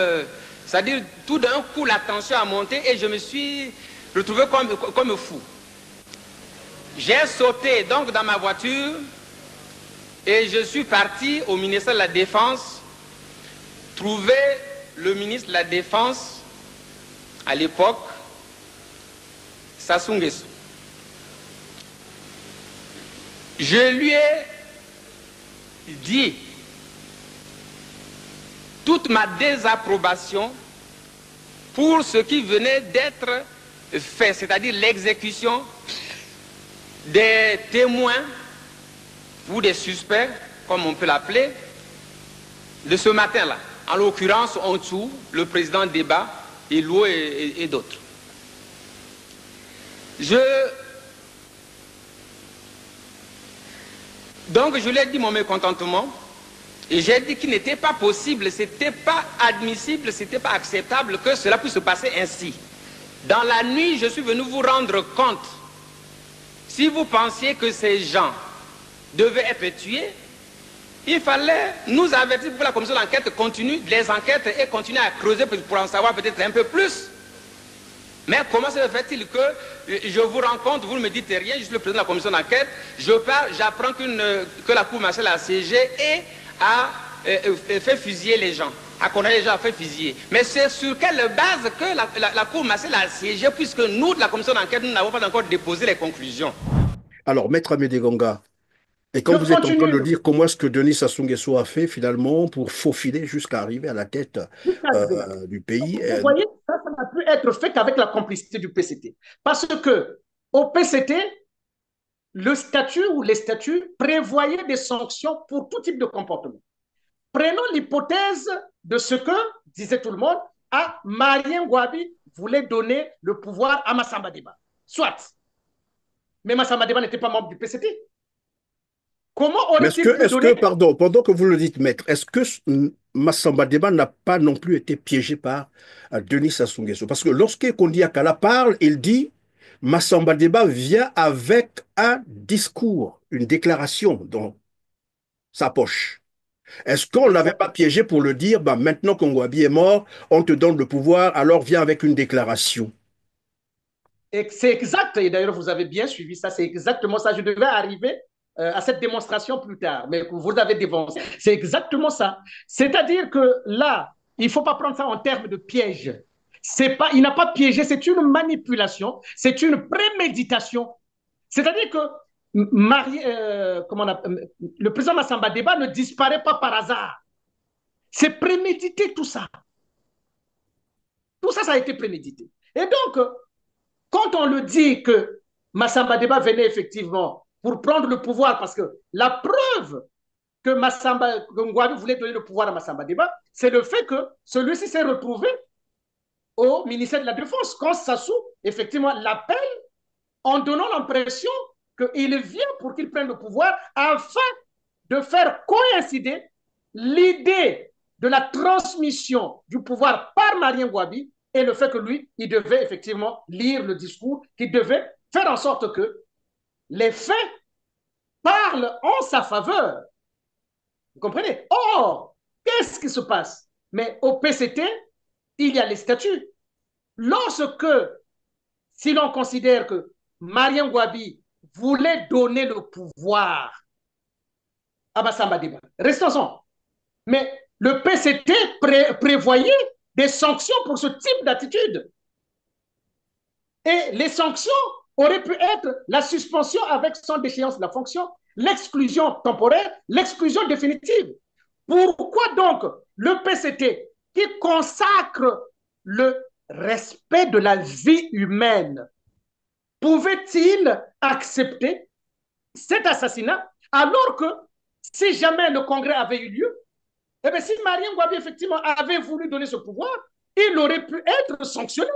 c'est-à-dire tout d'un coup la tension a monté et je me suis retrouvé comme fou. J'ai sauté donc dans ma voiture et je suis parti au ministère de la Défense trouver le ministre de la Défense à l'époque, Sassou Nguesso. Je lui ai dit toute ma désapprobation pour ce qui venait d'être fait, c'est-à-dire l'exécution des témoins ou des suspects, comme on peut l'appeler, de ce matin-là. En l'occurrence, Ontsou, le président Débat, Ilou et d'autres. Donc je lui ai dit mon mécontentement et j'ai dit qu'il n'était pas possible, c'était pas admissible, c'était pas acceptable que cela puisse se passer ainsi. Dans la nuit, je suis venu vous rendre compte. Si vous pensiez que ces gens devaient être tués, il fallait nous avertir pour que la commission d'enquête continue les enquêtes et continue à creuser pour en savoir peut-être un peu plus. Mais comment se fait-il que je vous rencontre, vous ne me dites rien, je suis le président de la commission d'enquête, je pars, j'apprends que la cour martiale a siégé et a fait fusiller les gens, a condamné les gens à faire fusiller. Mais c'est sur quelle base que la cour martiale a siégé, puisque nous, de la commission d'enquête, nous n'avons pas encore déposé les conclusions. Alors, Maître Amédée Ganga, et quand vous êtes en train de dire comment est-ce que Denis Sassou Nguesso a fait finalement pour faufiler jusqu'à arriver à la tête du pays. Vous voyez, ça n'a pu être fait qu'avec la complicité du PCT. Parce que au PCT, le statut ou les statuts prévoyaient des sanctions pour tout type de comportement. Prenons l'hypothèse de ce que, disait tout le monde, Marien Ngouabi voulait donner le pouvoir à Massamba Déba. Soit. Mais Massamba Déba n'était pas membre du PCT. Comment aurait-il pu donner... Pardon, pendant que vous le dites, maître, est-ce que Massamba Déba n'a pas non plus été piégé par Denis Sassou Nguesso? Parce que lorsque Kondi Akala parle, il dit Massamba Déba vient avec un discours, une déclaration dans sa poche. Est-ce qu'on ne l'avait pas piégé pour le dire, bah, maintenant qu'Ngouabi est mort, on te donne le pouvoir, alors viens avec une déclaration? C'est exact, et d'ailleurs vous avez bien suivi ça, c'est exactement ça. Je devais arriver à cette démonstration plus tard, mais vous avez dévancé. C'est exactement ça. C'est-à-dire que là, il ne faut pas prendre ça en termes de piège. Il n'a pas piégé, c'est une manipulation, c'est une préméditation. C'est-à-dire que le président Massamba Déba ne disparaît pas par hasard. C'est prémédité tout ça. Tout ça, ça a été prémédité. Et donc, quand on le dit que Massamba Déba venait effectivement pour prendre le pouvoir, parce que la preuve que Ngouabi voulait donner le pouvoir à Massamba Déba, c'est le fait que celui-ci s'est retrouvé au ministère de la Défense, quand Sassou, effectivement, l'appelle en donnant l'impression qu'il vient pour qu'il prenne le pouvoir afin de faire coïncider l'idée de la transmission du pouvoir par Marien Ngouabi et le fait que lui, il devait effectivement lire le discours, qu'il devait faire en sorte que les faits parlent en sa faveur. Vous comprenez? Or, qu'est-ce qui se passe? Mais au PCT, il y a les statuts. Lorsque, si l'on considère que Marien Ngouabi voulait donner le pouvoir à Massamba Déba, restons-en. Mais le PCT prévoyait des sanctions pour ce type d'attitude. Et les sanctions auraient pu être la suspension avec son déchéance de la fonction, l'exclusion temporaire, l'exclusion définitive. Pourquoi donc le PCT, qui consacre le respect de la vie humaine, pouvait-il accepter cet assassinat alors que si jamais le congrès avait eu lieu, eh bien, si Marien Ngouabi effectivement avait voulu donner ce pouvoir, il aurait pu être sanctionné.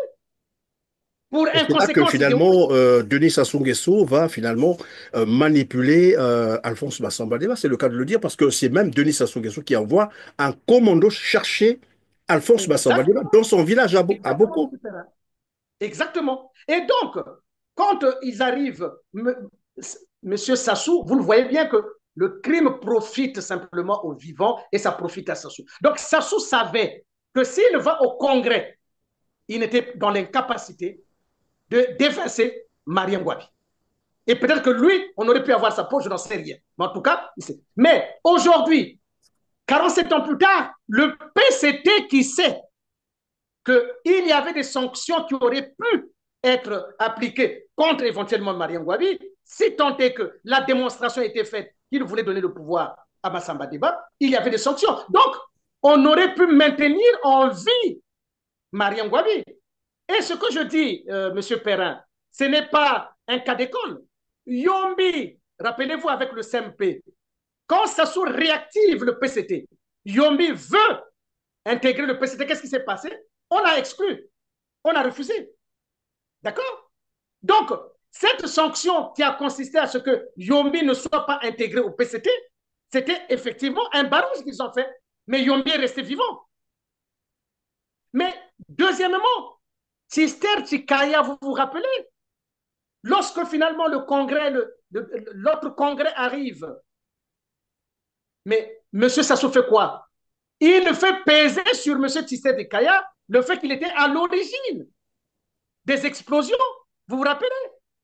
C'est là que finalement, Denis Sassou Nguesso va finalement manipuler Alphonse Massamba Déba, c'est le cas de le dire, parce que c'est même Denis Sassou Nguesso qui envoie un commando chercher Alphonse Massamba Déba dans son village à Boko. Exactement. Et donc, quand ils arrivent, Monsieur Sassou, vous le voyez bien que le crime profite simplement aux vivants et ça profite à Sassou. Donc Sassou savait que s'il va au Congrès, il était dans l'incapacité de dévincer Marien Ngouabi. Et peut-être que lui, on aurait pu avoir sa peau, je n'en sais rien. Mais en tout cas, il sait. Mais aujourd'hui, 47 ans plus tard, le PCT qui sait qu'il y avait des sanctions qui auraient pu être appliquées contre éventuellement Marien Ngouabi, si tant est que la démonstration était faite qu'il voulait donner le pouvoir à Massamba Déba, il y avait des sanctions. Donc, on aurait pu maintenir en vie Mariam Gwabi. Et ce que je dis, M. Perrin, ce n'est pas un cas d'école. Yombi, rappelez-vous avec le CMP, quand Sassou réactive le PCT, Yombi veut intégrer le PCT, qu'est-ce qui s'est passé? On a exclu, on a refusé. D'accord? Donc, cette sanction qui a consisté à ce que Yombi ne soit pas intégré au PCT, c'était effectivement un barrage qu'ils ont fait. Mais Yombi est resté vivant. Mais deuxièmement, Tister Chikaya, vous vous rappelez, lorsque finalement le congrès, l'autre congrès arrive, mais M. Sassou fait quoi? Il fait peser sur M. Tister Chikaya le fait qu'il était à l'origine des explosions. Vous vous rappelez?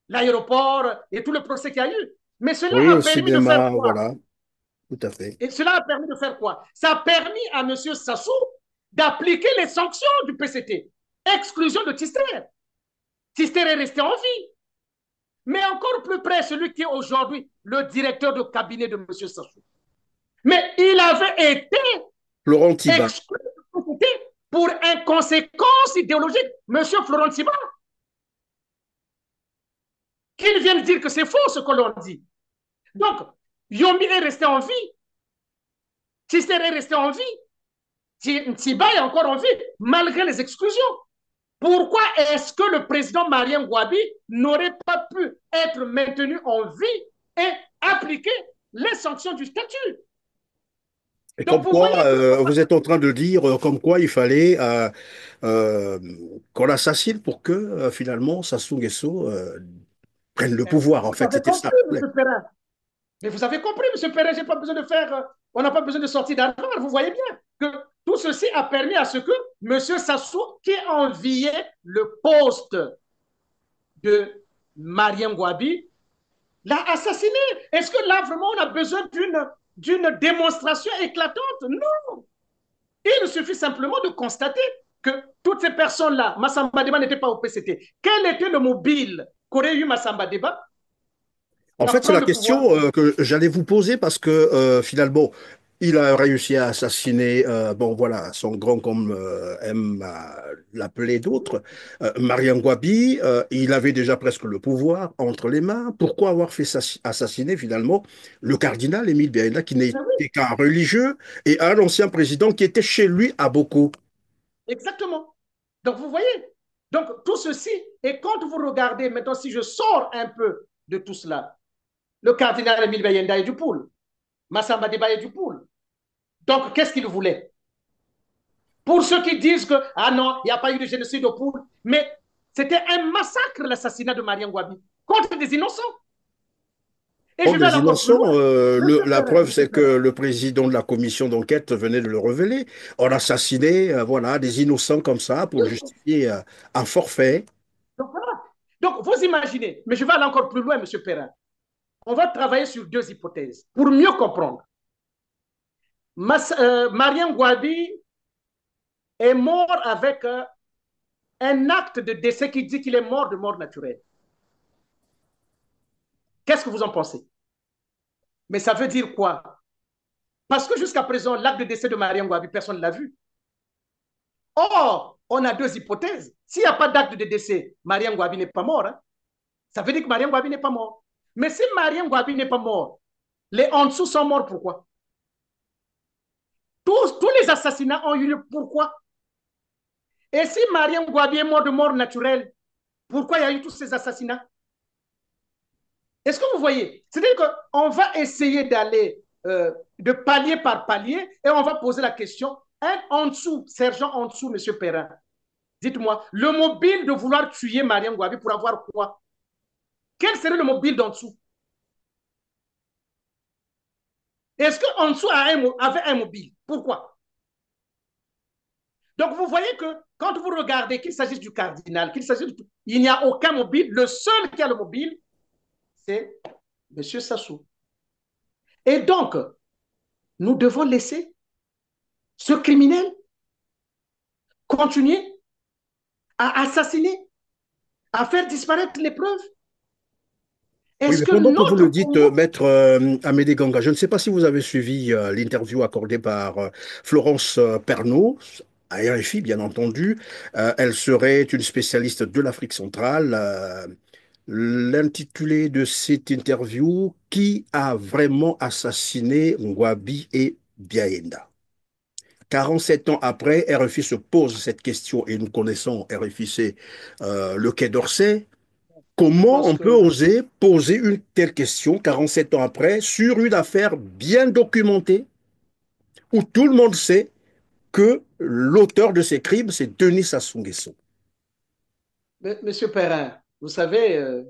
L'aéroport et tout le procès qu'il y a eu. Mais cela a permis de faire quoi? Voilà, tout à fait. Et cela a permis de faire quoi? Ça a permis à M. Sassou d'appliquer les sanctions du PCT. Exclusion de Tister. Tister est resté en vie. Mais encore plus près, celui qui est aujourd'hui le directeur de cabinet de M. Sassou. Mais il avait été Florent Tiba. exclu du PCT pour inconséquence idéologique. M. Florent Tiba. Qu'ils viennent dire que c'est faux ce que l'on dit. Donc, Yombi est resté en vie. Tister est resté en vie. Tiba est encore en vie, malgré les exclusions. Pourquoi est-ce que le président Mariam Gwabi n'aurait pas pu être maintenu en vie et appliquer les sanctions du statut? Et donc, comme quoi, vous êtes en train de dire comme quoi il fallait qu'on l'assassine pour que finalement Sassou Nguesso prenne le pouvoir. En fait, c'était ça. Mais vous avez compris, M. Perrin, j'ai pas besoin de faire, on n'a pas besoin de sortir d'argent. Vous voyez bien que tout ceci a permis à ce que M. Sassou, qui enviait le poste de Mariam Gwabi, l'a assassiné. Est-ce que là, vraiment, on a besoin d'une démonstration éclatante? Non. Il suffit simplement de constater que toutes ces personnes-là, Massamba Deba n'était pas au PCT. Quel était le mobile qu'aurait eu Massamba Deba? En fait, c'est la question que j'allais vous poser parce que finalement, il a réussi à assassiner, bon voilà, son grand comme aime l'appeler d'autres, Mariam Gwabi. Il avait déjà presque le pouvoir entre les mains. Pourquoi avoir fait assassiner finalement le cardinal Émile Biaïna, qui n'était qu'un religieux, et un ancien président qui était chez lui à Boko? Exactement. Donc vous voyez, donc tout ceci, et quand vous regardez, maintenant si je sors un peu de tout cela, le cardinal Émile Biaïna est du pool. Massamba Deba est du pool. Donc, qu'est-ce qu'il voulait? Pour ceux qui disent que, ah non, il n'y a pas eu de génocide au pool, mais c'était un massacre, l'assassinat de Mariam Gwabi, contre des innocents. Et je des innocents, la preuve, c'est que le président de la commission d'enquête venait de le révéler. On assassinait voilà, des innocents comme ça pour justifier un forfait. Donc, voilà. Donc, vous imaginez, mais je vais aller encore plus loin, M. Perrin. On va travailler sur deux hypothèses pour mieux comprendre. Mariam Gwabi est mort avec un acte de décès qui dit qu'il est mort de mort naturelle. Qu'est-ce que vous en pensez? Mais ça veut dire quoi? Parce que jusqu'à présent, l'acte de décès de Mariam Gwabi, personne ne l'a vu. Or, on a deux hypothèses. S'il n'y a pas d'acte de décès, Mariam Gwabi n'est pas mort. Hein? Ça veut dire que Mariam Gwabi n'est pas mort. Mais si Mariam Gwabi n'est pas mort, les en dessous sont morts, pourquoi? Tous les assassinats ont eu lieu, pourquoi? Et si Mariam Gwabi est mort de mort naturelle, pourquoi il y a eu tous ces assassinats? Est-ce que vous voyez? C'est-à-dire qu'on va essayer d'aller de palier par palier et on va poser la question, en dessous, sergent en dessous, M. Perrin, dites-moi, le mobile de vouloir tuer Mariam Gwabi pour avoir quoi? Quel serait le mobile d'en dessous? Est-ce qu'en dessous avait un mobile? Pourquoi? Donc, vous voyez que quand vous regardez qu'il s'agisse du cardinal, qu'il s'agisse de... il n'y a aucun mobile. Le seul qui a le mobile, c'est M. Sassou. Et donc, nous devons laisser ce criminel continuer à assassiner, à faire disparaître les preuves. Oui, Est-ce mais que pendant que vous notre le dites, Congo... Maître Amédée Ganga, je ne sais pas si vous avez suivi l'interview accordée par Florence Pernaut à RFI, bien entendu. Elle serait une spécialiste de l'Afrique centrale. L'intitulé de cette interview, Qui a vraiment assassiné Ngouabi et Biaenda? 47 ans après, RFI se pose cette question et nous connaissons RFI, c'est le Quai d'Orsay. Je Comment pense on peut que oser poser une telle question 47 ans après sur une affaire bien documentée où tout le monde sait que l'auteur de ces crimes, c'est Denis Sassou Nguesso? Monsieur Perrin, vous savez,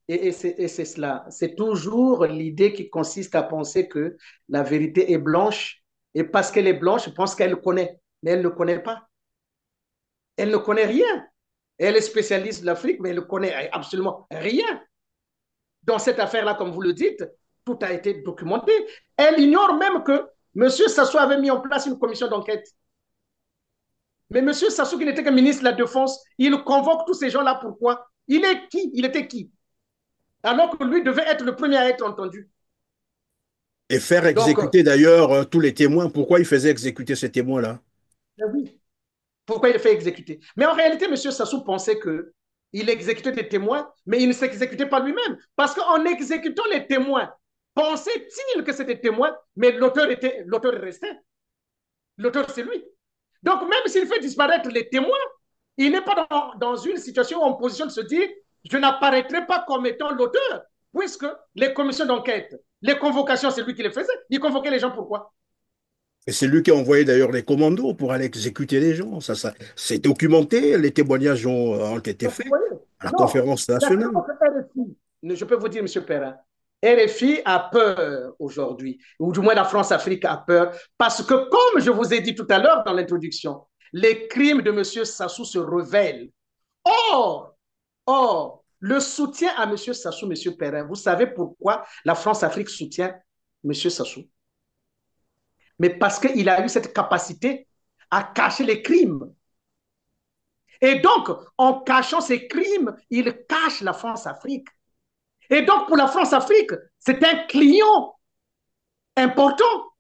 et c'est cela, c'est toujours l'idée qui consiste à penser que la vérité est blanche, et parce qu'elle est blanche, je pense qu'elle le connaît, mais elle ne le connaît pas. Elle ne connaît rien. Elle est spécialiste de l'Afrique, mais elle ne connaît absolument rien. Dans cette affaire-là, comme vous le dites, tout a été documenté. Elle ignore même que M. Sassou avait mis en place une commission d'enquête. Mais M. Sassou, qui n'était que ministre de la Défense, il convoque tous ces gens-là. Pourquoi? Il est qui? Il était qui? Alors que lui devait être le premier à être entendu. Et faire Donc, exécuter d'ailleurs tous les témoins. Pourquoi il faisait exécuter ces témoins-là? oui. Pourquoi il le fait exécuter? Mais en réalité, M. Sassou pensait qu'il exécutait des témoins, mais il ne s'exécutait pas lui-même. Parce qu'en exécutant les témoins, pensait-il que c'était des témoins, mais l'auteur restait. L'auteur, c'est lui. Donc, même s'il fait disparaître les témoins, il n'est pas dans une situation en position de se dire je n'apparaîtrai pas comme étant l'auteur, puisque les commissions d'enquête, les convocations, c'est lui qui les faisait. Il convoquait les gens pourquoi? Et c'est lui qui a envoyé d'ailleurs les commandos pour aller exécuter les gens. Ça, c'est documenté, les témoignages ont été Donc, vous faits voyez, à la non, conférence la nationale. RFI, je peux vous dire, M. Perrin, RFI a peur aujourd'hui, ou du moins la France-Afrique a peur, parce que comme je vous ai dit tout à l'heure dans l'introduction, les crimes de M. Sassou se révèlent. Or, le soutien à M. Sassou, M. Perrin, vous savez pourquoi la France-Afrique soutient M. Sassou? Mais parce qu'il a eu cette capacité à cacher les crimes. Et donc, en cachant ces crimes, il cache la France-Afrique. Et donc, pour la France-Afrique, c'est un client important.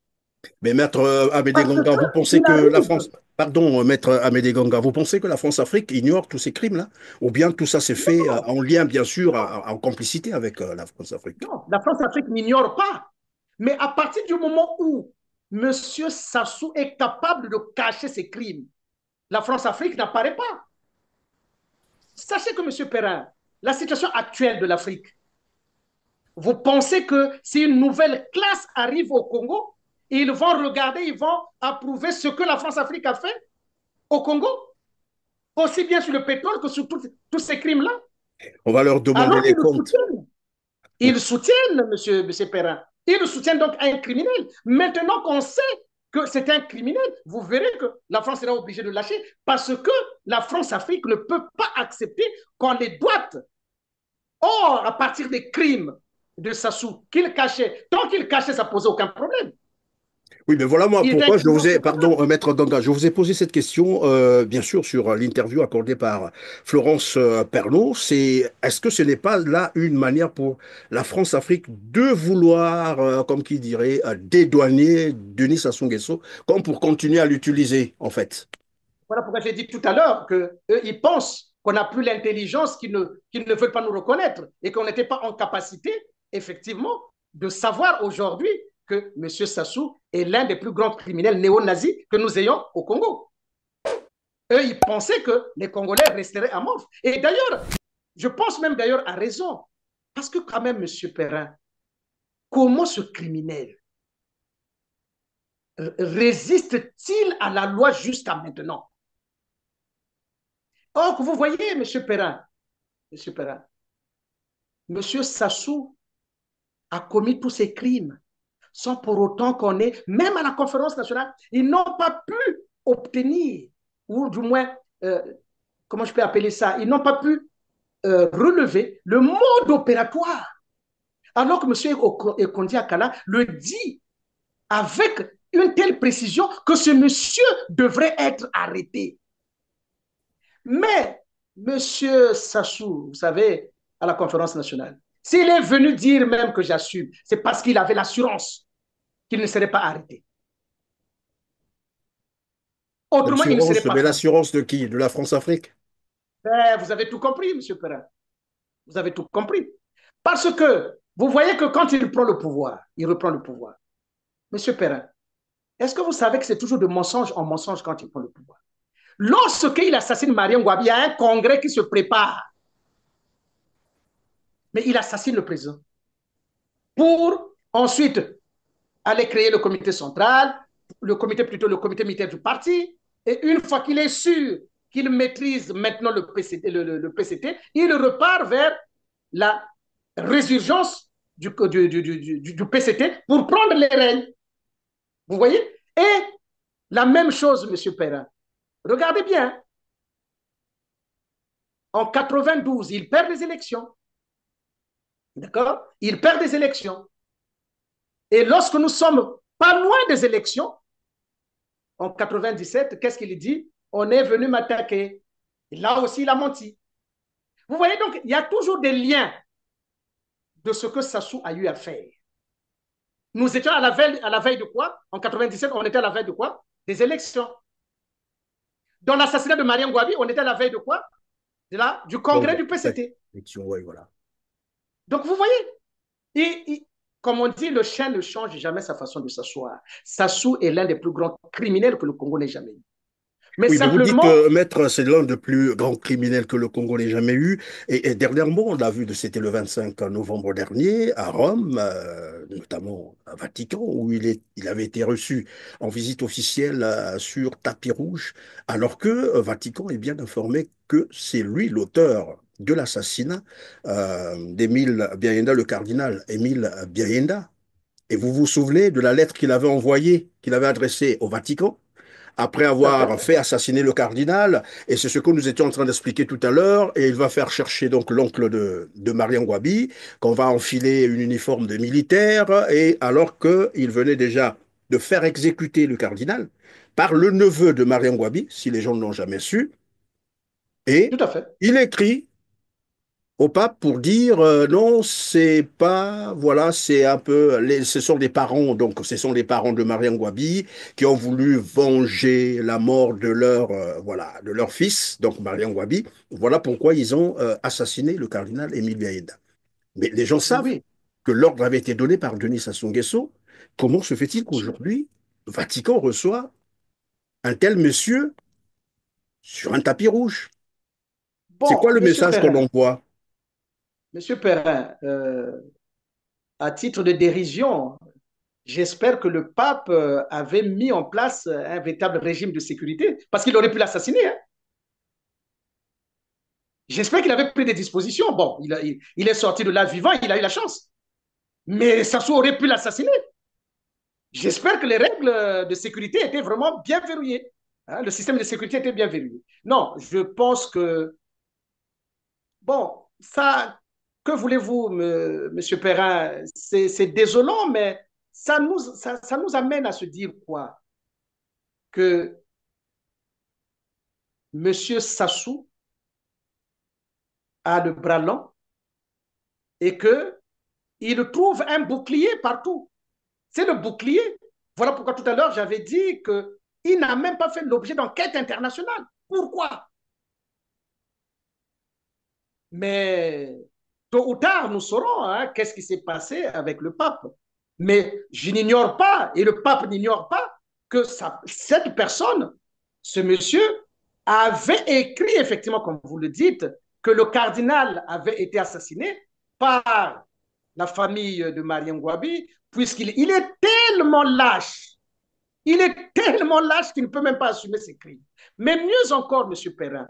Mais Maître Amédée Parce Ganga, vous pensez qu'il que la arrive. France... Pardon, Maître Amédée Ganga, vous pensez que la France-Afrique ignore tous ces crimes-là? Ou bien tout ça s'est fait en lien, bien sûr, en complicité avec la France-Afrique? Non, la France-Afrique n'ignore pas. Mais à partir du moment où M. Sassou est capable de cacher ses crimes, la France-Afrique n'apparaît pas. Sachez que, M. Perrin, la situation actuelle de l'Afrique, vous pensez que si une nouvelle classe arrive au Congo, ils vont regarder, ils vont approuver ce que la France-Afrique a fait au Congo, aussi bien sur le pétrole que sur tous ces crimes-là? On va leur demander Alors les qu'ils le comptes. soutiennent. Ils soutiennent, monsieur Perrin. Ils soutiennent donc un criminel. Maintenant qu'on sait que c'est un criminel, vous verrez que la France sera obligée de lâcher parce que la France-Afrique ne peut pas accepter qu'on les doite. Or, à partir des crimes de Sassou qu'il cachait, tant qu'il cachait, ça ne posait aucun problème. Oui, mais voilà moi Il était un pourquoi je vous ai, criminel. pardon, Maître Ganga, je vous ai posé cette question, bien sûr, sur l'interview accordée par Florence Pernaut. Est-ce que ce n'est pas là une manière pour la France-Afrique de vouloir, comme qui dirait, dédouaner Denis Sassou Nguesso, comme pour continuer à l'utiliser, en fait? Voilà pourquoi j'ai dit tout à l'heure qu'eux, ils pensent qu'on n'a plus l'intelligence, qu'ils ne veulent pas nous reconnaître et qu'on n'était pas en capacité, effectivement, de savoir aujourd'hui que M. Sassou est l'un des plus grands criminels néo-nazis que nous ayons au Congo. Eux, ils pensaient que les Congolais resteraient amorphes. Et d'ailleurs, je pense même d'ailleurs à raison. Parce que quand même, M. Perrin, comment ce criminel résiste-t-il à la loi jusqu'à maintenant? Or, vous voyez, M. Perrin, M. Sassou a commis tous ces crimes sans pour autant qu'on ait, même à la conférence nationale, ils n'ont pas pu obtenir, ou du moins, comment je peux appeler ça, ils n'ont pas pu relever le mode opératoire. Alors que M. Ekondi Akala le dit avec une telle précision que ce monsieur devrait être arrêté. Mais M. Sassou, vous savez, à la conférence nationale, S'il est venu dire même que j'assume, c'est parce qu'il avait l'assurance qu'il ne serait pas arrêté. Autrement, il ne serait pas Mais fait. l'assurance de qui? De la France-Afrique? Vous avez tout compris, M. Perrin. Vous avez tout compris. Parce que vous voyez que quand il prend le pouvoir, il reprend le pouvoir. M. Perrin, est-ce que vous savez que c'est toujours de mensonge en mensonge quand il prend le pouvoir? Lorsqu'il assassine Mariam Ngouabi, il y a un congrès qui se prépare. Mais il assassine le président. Pour ensuite aller créer le comité central, le comité militaire du parti. Et une fois qu'il est sûr qu'il maîtrise maintenant le PCT, il repart vers la résurgence du PCT pour prendre les règnes. Vous voyez? Et la même chose, M. Perrin. Regardez bien. En 92, il perd les élections. D'accord? Il perd des élections. Et lorsque nous sommes pas loin des élections, en 97, qu'est-ce qu'il dit? On est venu m'attaquer. Là aussi, il a menti. Vous voyez donc, il y a toujours des liens de ce que Sassou a eu à faire. Nous étions à la veille de quoi? En 97, on était à la veille de quoi? Des élections. Dans l'assassinat de Mariam Ngouabi, on était à la veille de quoi? Du congrès du PCT. Ouais, voilà. Donc, vous voyez, comme on dit, le chien ne change jamais sa façon de s'asseoir. Sassou est l'un des plus grands criminels que le Congo n'ait jamais eu. Mais oui, simplement... vous dites que Maître, c'est l'un des plus grands criminels que le Congo n'ait jamais eu. Et dernièrement, on l'a vu, c'était le 25 novembre dernier, à Rome, notamment à Vatican, où il avait été reçu en visite officielle sur tapis rouge, alors que Vatican est bien informé que c'est lui l'auteur de l'assassinat d'Émile Biayenda, le cardinal Émile Biayenda. Et vous vous souvenez de la lettre qu'il avait envoyée, qu'il avait adressée au Vatican, après avoir fait assassiner le cardinal, et c'est ce que nous étions en train d'expliquer tout à l'heure, et il va faire chercher donc l'oncle de Mariam Ngouabi, qu'on va enfiler une uniforme de militaire, et alors qu'il venait déjà de faire exécuter le cardinal par le neveu de Mariam Ngouabi, si les gens ne l'ont jamais su, et tout à fait. Il écrit au pape pour dire non, c'est pas, voilà, c'est un peu, ce sont des parents, donc ce sont les parents de Mariam Ngouabi qui ont voulu venger la mort de voilà, de leur fils, donc Mariam Ngouabi. Voilà pourquoi ils ont assassiné le cardinal Émile Biayenda. Mais les gens savent que l'ordre avait été donné par Denis Sassou Nguesso. Comment se fait-il qu'aujourd'hui, le Vatican reçoit un tel monsieur sur un tapis rouge? C'est quoi le message qu'on envoie? Monsieur Perrin, à titre de dérision, j'espère que le pape avait mis en place un véritable régime de sécurité, parce qu'il aurait pu l'assassiner. Hein. J'espère qu'il avait pris des dispositions. Bon, il est sorti de là vivant, il a eu la chance. Mais Sassou aurait pu l'assassiner. J'espère que les règles de sécurité étaient vraiment bien verrouillées. Hein, le système de sécurité était bien verrouillé. Non, je pense que... Bon, ça... Que voulez-vous, monsieur Perrin? C'est désolant, mais ça nous amène à se dire quoi? Que monsieur Sassou a le bras long et qu'il trouve un bouclier partout. C'est le bouclier. Voilà pourquoi tout à l'heure, j'avais dit qu'il n'a même pas fait l'objet d'enquête internationale. Pourquoi? Mais tôt ou tard, nous saurons hein, qu'est-ce qui s'est passé avec le pape. Mais je n'ignore pas, et le pape n'ignore pas, que cette personne, ce monsieur, avait écrit, effectivement, comme vous le dites, que le cardinal avait été assassiné par la famille de Mariam Ngouabi, puisqu'il est tellement lâche. Il est tellement lâche qu'il ne peut même pas assumer ses crimes. Mais mieux encore, M. Perrin,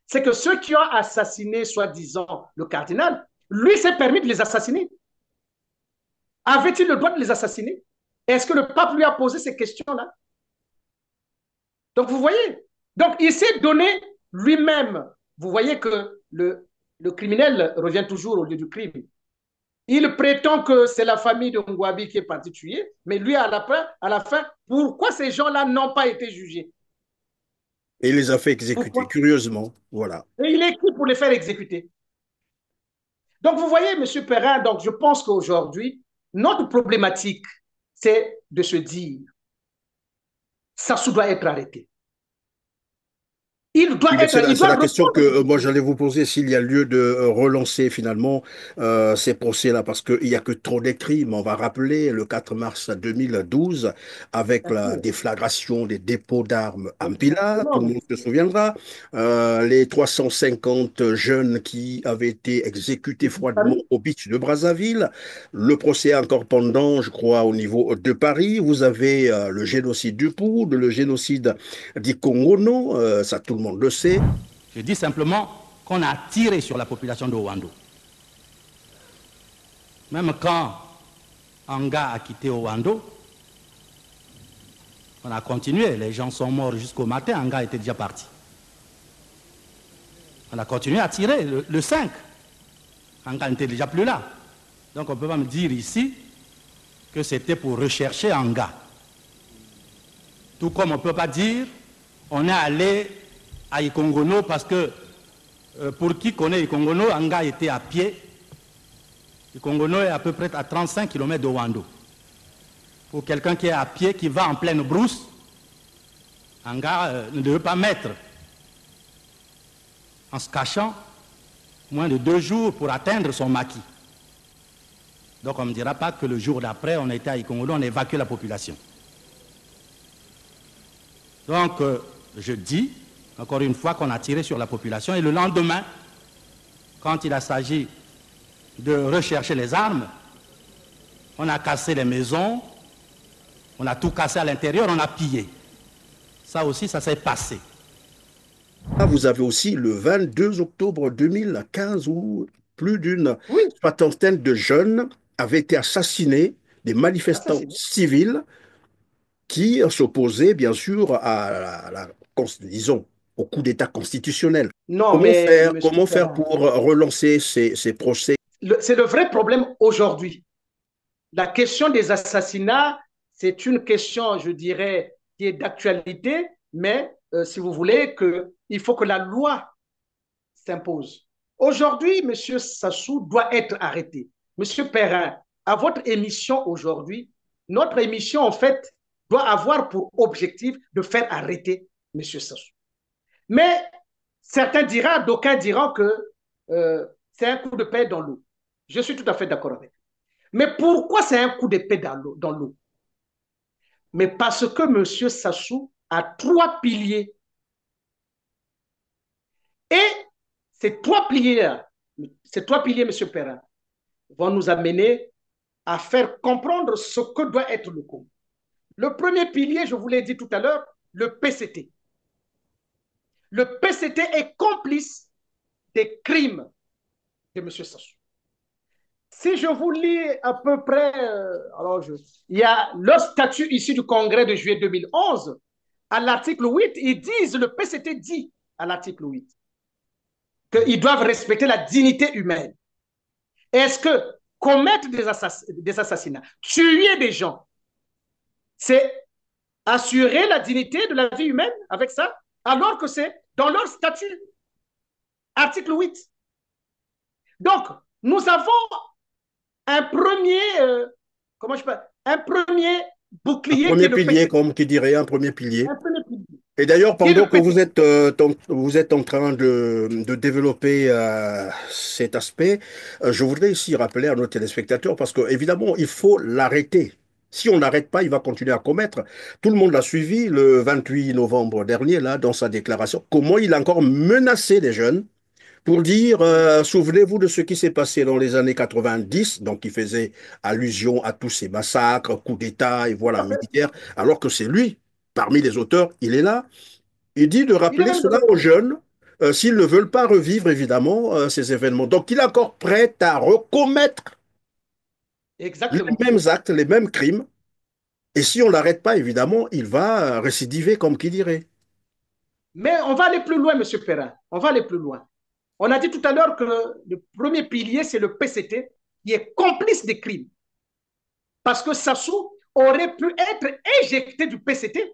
c'est que ceux qui ont assassiné, soi-disant, le cardinal, lui s'est permis de les assassiner. Avait-il le droit de les assassiner? Est-ce que le pape lui a posé ces questions-là? Donc, vous voyez, donc il s'est donné lui-même. Vous voyez que le criminel revient toujours au lieu du crime. Il prétend que c'est la famille de Ngouabi qui est partie tuer, mais lui, à la fin, pourquoi ces gens-là n'ont pas été jugés? Et il les a fait exécuter, curieusement. Voilà. Et il est qui pour les faire exécuter? Donc, vous voyez, M. Perrin, donc je pense qu'aujourd'hui, notre problématique, c'est de se dire, Sassou doit être arrêté. Il doit Oui, mais être, il c'est doit la question répondre. que moi j'allais vous poser, s'il y a lieu de relancer finalement ces procès-là, parce qu'il n'y a que trop de crimes. On va rappeler le 4 mars 2012, avec la déflagration des dépôts d'armes à Mpila, tout le monde se souviendra, les 350 jeunes qui avaient été exécutés froidement au beach de Brazzaville, le procès encore pendant, je crois, au niveau de Paris. Vous avez le génocide du Poud, le génocide du Congono, ça tout le monde le sait. Je dis simplement qu'on a tiré sur la population de Owando. Même quand Anga a quitté Owando, on a continué. Les gens sont morts jusqu'au matin. Anga était déjà parti. On a continué à tirer le 5. Anga n'était déjà plus là. Donc on ne peut pas me dire ici que c'était pour rechercher Anga. Tout comme on ne peut pas dire on est allé à Ikongono parce que pour qui connaît Ikongono, Anga était à pied. Ikongono est à peu près à 35 km de Wando. Pour quelqu'un qui est à pied, qui va en pleine brousse, Anga ne devait pas mettre en se cachant moins de 2 jours pour atteindre son maquis. Donc on ne me dira pas que le jour d'après, on était à Ikongono, on a évacué la population. Donc, je dis, encore une fois, qu'on a tiré sur la population. Et le lendemain, quand il a s'agi de rechercher les armes, on a cassé les maisons, on a tout cassé à l'intérieur, on a pillé. Ça aussi, ça s'est passé. Vous avez aussi le 22 octobre 2015 où plus d'une soixantaine de jeunes avaient été assassinés, des manifestants civils qui s'opposaient bien sûr disons, au coup d'État constitutionnel. Non, Comment faire pour relancer ces procès? C'est le vrai problème aujourd'hui. La question des assassinats, c'est une question, je dirais, qui est d'actualité, mais si vous voulez, il faut que la loi s'impose. Aujourd'hui, M. Sassou doit être arrêté. M. Perrin, à votre émission aujourd'hui, notre émission, en fait, doit avoir pour objectif de faire arrêter M. Sassou. Mais certains diront, d'aucuns diront que c'est un coup de paix dans l'eau. Je suis tout à fait d'accord avec. Mais pourquoi c'est un coup de paix dans l'eau? Mais parce que M. Sassou a 3 piliers. Et ces 3 piliers-là, M. Perrin, vont nous amener à faire comprendre ce que doit être le Congo. Le premier pilier, je vous l'ai dit tout à l'heure, le PCT. Le PCT est complice des crimes de M. Sassou. Si je vous lis à peu près, il y a le statut ici du Congrès de juillet 2011, à l'article 8, le PCT dit à l'article 8 qu'ils doivent respecter la dignité humaine. Est-ce que commettre des assassinats, tuer des gens, c'est assurer la dignité de la vie humaine avec ça, alors que c'est dans leur statut, article 8. Donc, nous avons un premier, un premier bouclier. Un premier pilier, comme qui dirait, un premier pilier. Et d'ailleurs, pendant que vous êtes en train de développer cet aspect, je voudrais ici rappeler à nos téléspectateurs, parce qu'évidemment, il faut l'arrêter. Si on n'arrête pas, il va continuer à commettre. Tout le monde l'a suivi le 28 novembre dernier, là, dans sa déclaration, comment il a encore menacé les jeunes pour dire, souvenez-vous de ce qui s'est passé dans les années 90, donc qui faisait allusion à tous ces massacres, coups d'État et voilà, militaires, alors que c'est lui, parmi les auteurs, il est là. Il dit de rappeler cela aux jeunes, s'ils ne veulent pas revivre, évidemment, ces événements. Donc, il est encore prêt à recommettre les mêmes actes, les mêmes crimes. Et si on ne l'arrête pas, évidemment, il va récidiver, comme qui dirait. Mais on va aller plus loin, M. Perrin. On va aller plus loin. On a dit tout à l'heure que le premier pilier, c'est le PCT, qui est complice des crimes. Parce que Sassou aurait pu être éjecté du PCT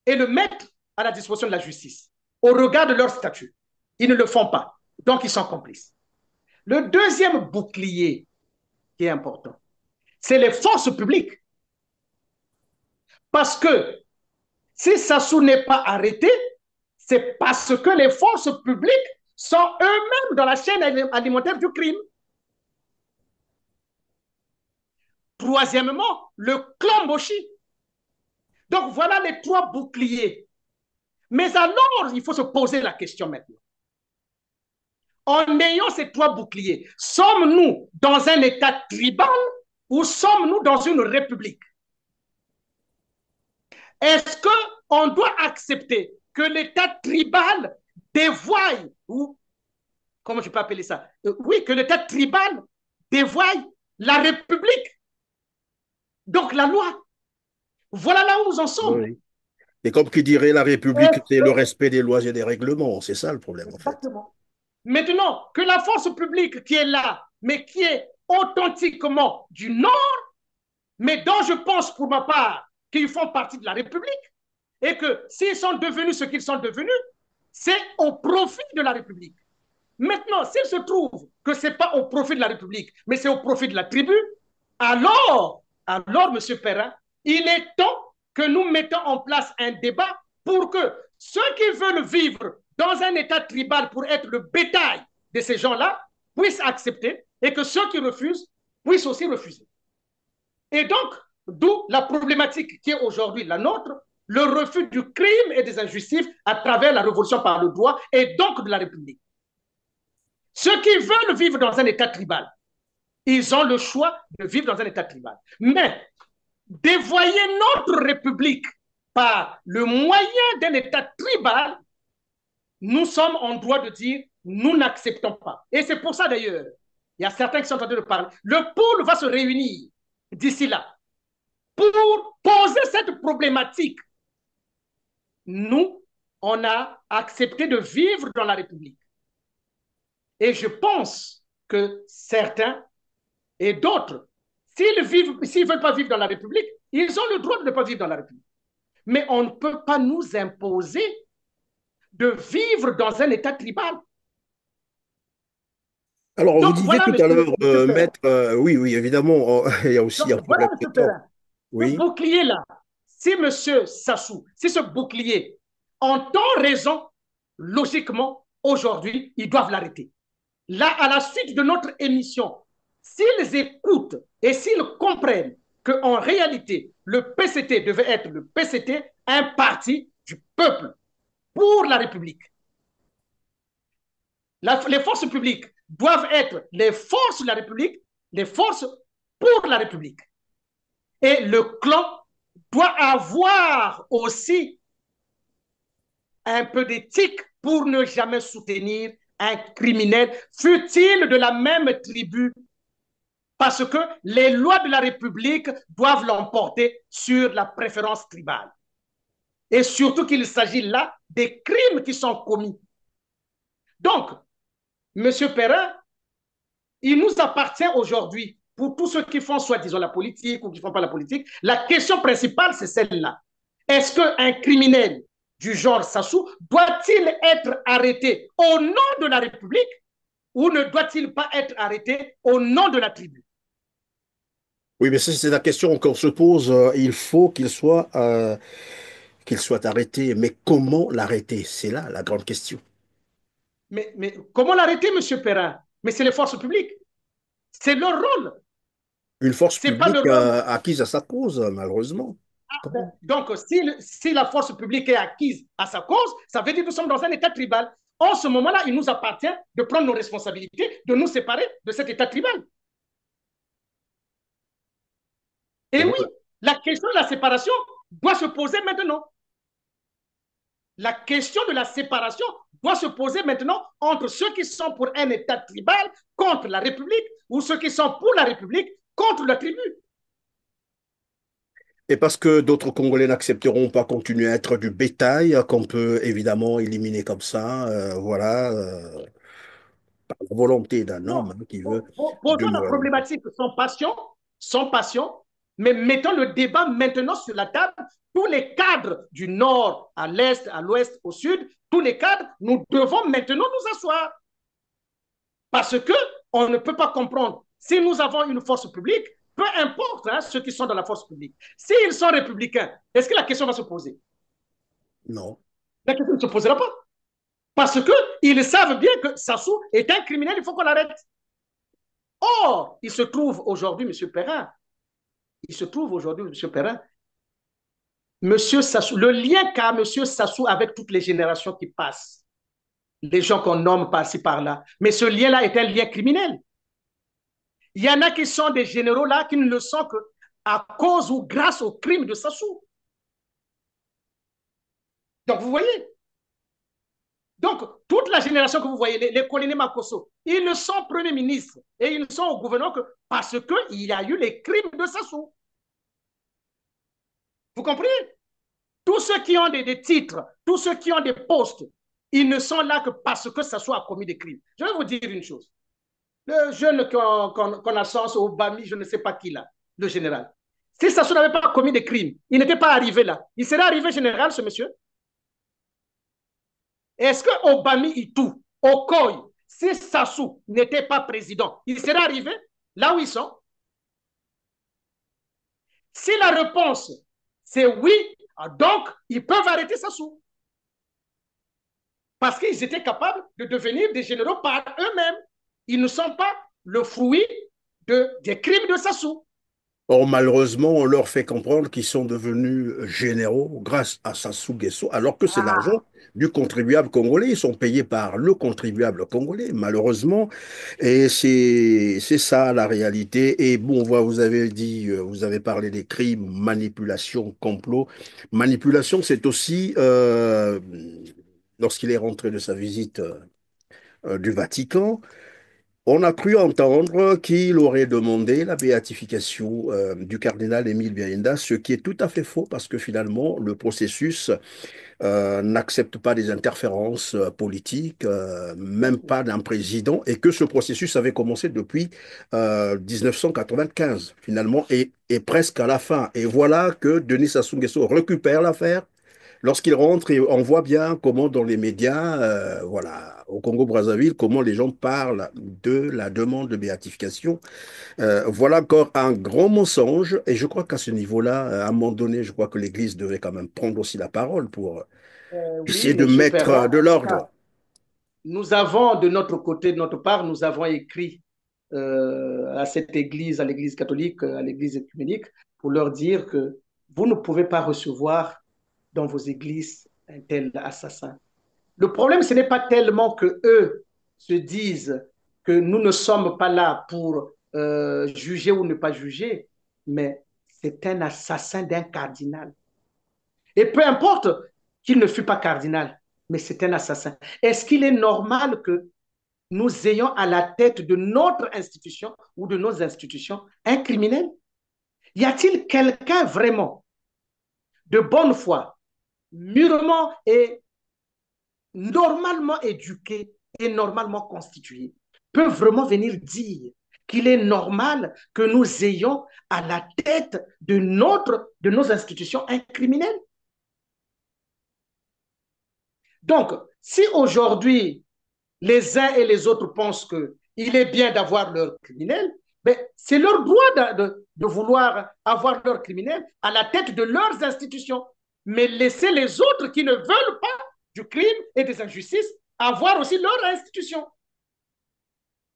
et le mettre à la disposition de la justice, au regard de leur statut. Ils ne le font pas. Donc, ils sont complices. Le deuxième bouclier qui est important, c'est les forces publiques. Parce que si Sassou n'est pas arrêté, c'est parce que les forces publiques sont eux-mêmes dans la chaîne alimentaire du crime. Troisièmement, le clan Moshi. Donc voilà les trois boucliers. Mais alors, il faut se poser la question maintenant. En ayant ces trois boucliers, sommes-nous dans un État tribal ou sommes-nous dans une république? Est-ce qu'on doit accepter que l'État tribal dévoie, ou comment je peux appeler ça? Oui, que l'État tribal dévoie la République, donc la loi. Voilà là où nous en sommes. Oui. Et comme qui dirait la République, c'est le respect des lois et des règlements. C'est ça le problème, en fait. Exactement. Maintenant, que la force publique qui est là, mais qui est authentiquement du Nord, mais dont je pense pour ma part qu'ils font partie de la République, et que s'ils sont devenus ce qu'ils sont devenus, c'est au profit de la République. Maintenant, s'il se trouve que ce n'est pas au profit de la République, mais c'est au profit de la tribu, alors, M. Perrin, il est temps que nous mettons en place un débat pour que ceux qui veulent vivre dans un État tribal pour être le bétail de ces gens-là puissent accepter et que ceux qui refusent puissent aussi refuser. Et donc, d'où la problématique qui est aujourd'hui la nôtre, le refus du crime et des injustices à travers la révolution par le droit et donc de la République. Ceux qui veulent vivre dans un État tribal, ils ont le choix de vivre dans un État tribal. Mais dévoyer notre République par le moyen d'un État tribal, nous sommes en droit de dire nous n'acceptons pas. Et c'est pour ça d'ailleurs, il y a certains qui sont en train de parler. Le pôle va se réunir d'ici là pour poser cette problématique. Nous, on a accepté de vivre dans la République. Et je pense que certains et d'autres, s'ils ne veulent pas vivre dans la République, ils ont le droit de ne pas vivre dans la République. Mais on ne peut pas nous imposer de vivre dans un État tribal. Alors, donc, vous disiez voilà, tout à l'heure, maître, oui, évidemment, il y a aussi un problème de temps. Oui. Ce bouclier-là, si M. Sassou, si ce bouclier entend raison, logiquement, aujourd'hui, ils doivent l'arrêter. Là, à la suite de notre émission, s'ils écoutent et s'ils comprennent qu'en réalité, le PCT devait être le PCT, un parti du peuple pour la République. Les forces publiques doivent être les forces de la République, les forces pour la République. Et le clan doit avoir aussi un peu d'éthique pour ne jamais soutenir un criminel, fût-il de la même tribu, parce que les lois de la République doivent l'emporter sur la préférence tribale. Et surtout qu'il s'agit là des crimes qui sont commis. Donc, M. Perrin, il nous appartient aujourd'hui, pour tous ceux qui font soi-disant la politique ou qui ne font pas la politique, la question principale, c'est celle-là. Est-ce qu'un criminel du genre Sassou doit-il être arrêté au nom de la République ou ne doit-il pas être arrêté au nom de la tribu? Oui, mais c'est la question qu'on se pose. Il faut qu'il soit arrêté. Mais comment l'arrêter? C'est là la grande question. Mais comment l'arrêter, M. Perrin? Mais c'est les forces publiques. C'est leur rôle. Une force publique acquise à sa cause, malheureusement. Donc, si la force publique est acquise à sa cause, ça veut dire que nous sommes dans un État tribal. En ce moment-là, il nous appartient de prendre nos responsabilités, de nous séparer de cet État tribal. Et oui, la question de la séparation doit se poser maintenant. La question de la séparation doit se poser maintenant entre ceux qui sont pour un État tribal contre la République ou ceux qui sont pour la République contre la tribu. Et parce que d'autres Congolais n'accepteront pas continuer à être du bétail qu'on peut évidemment éliminer comme ça, par la volonté d'un homme qui veut... Posons la problématique sans passion, mais mettons le débat maintenant sur la table. Tous les cadres du nord à l'est, à l'ouest, au sud, tous les cadres, nous devons maintenant nous asseoir. Parce que on ne peut pas comprendre. Si nous avons une force publique, peu importe hein, ceux qui sont dans la force publique, s'ils sont républicains, est-ce que la question va se poser? Non. La question ne se posera pas. Parce qu'ils savent bien que Sassou est un criminel, il faut qu'on l'arrête. Or, il se trouve aujourd'hui, M. Perrin, Monsieur Sassou, le lien qu'a M. Sassou avec toutes les générations qui passent, les gens qu'on nomme par-ci, par-là, mais ce lien-là est un lien criminel. Il y en a qui sont des généraux là qui ne le sont qu'à cause ou grâce au crime de Sassou. Donc, vous voyez. Donc, toute la génération que vous voyez, les colonels Makosso, ils ne sont premiers ministres et ils ne sont au gouvernement que parce qu'il y a eu les crimes de Sassou. Vous comprenez? Tous ceux qui ont des titres, tous ceux qui ont des postes, ils ne sont là que parce que Sassou a commis des crimes. Je vais vous dire une chose. Le jeune qu'on a sens au Bami, je ne sais pas qui là, le général. Si Sassou n'avait pas commis des crimes, il n'était pas arrivé là. Il serait arrivé général, ce monsieur? Est-ce que Obami Itou, Okoy, si Sassou n'était pas président, il serait arrivé là où ils sont? Si la réponse c'est oui, donc ils peuvent arrêter Sassou. Parce qu'ils étaient capables de devenir des généraux par eux-mêmes. Ils ne sont pas le fruit des crimes de Sassou. Or, malheureusement, on leur fait comprendre qu'ils sont devenus généraux grâce à Sassou Nguesso, alors que c'est l'argent du contribuable congolais. Ils sont payés par le contribuable congolais, malheureusement. Et c'est ça la réalité. Et bon, vous avez dit, vous avez parlé des crimes, manipulation, complot. Manipulation, c'est aussi, lorsqu'il est rentré de sa visite du Vatican, on a cru entendre qu'il aurait demandé la béatification du cardinal Émile Biaïnda, ce qui est tout à fait faux parce que finalement, le processus n'accepte pas des interférences politiques, même pas d'un président, et que ce processus avait commencé depuis 1995, finalement, et presque à la fin. Et voilà que Denis Sassou Nguesso récupère l'affaire. Lorsqu'il rentre, et on voit bien comment dans les médias, voilà, au Congo-Brazzaville, comment les gens parlent de la demande de béatification. Voilà encore un grand mensonge. Et je crois qu'à ce niveau-là, à un moment donné, je crois que l'Église devait quand même prendre aussi la parole pour essayer Oui, de M. mettre Perrin, de l'ordre. nous avons de notre côté, de notre part, nous avons écrit à cette Église, à l'Église catholique, à l'Église œcuménique, pour leur dire que vous ne pouvez pas recevoir dans vos églises un tel assassin. Le problème, ce n'est pas tellement que eux se disent que nous ne sommes pas là pour juger ou ne pas juger, mais c'est un assassin d'un cardinal. Et peu importe qu'il ne fût pas cardinal, mais c'est un assassin. Est-ce qu'il est normal que nous ayons à la tête de notre institution ou de nos institutions un criminel? Y a-t-il quelqu'un vraiment de bonne foi, mûrement et normalement éduqué et normalement constitué, peut vraiment venir dire qu'il est normal que nous ayons à la tête de nos institutions un criminel? Donc, si aujourd'hui les uns et les autres pensent qu'il est bien d'avoir leur criminel, ben, c'est leur droit de vouloir avoir leur criminel à la tête de leurs institutions. Mais laisser les autres qui ne veulent pas du crime et des injustices avoir aussi leur institution.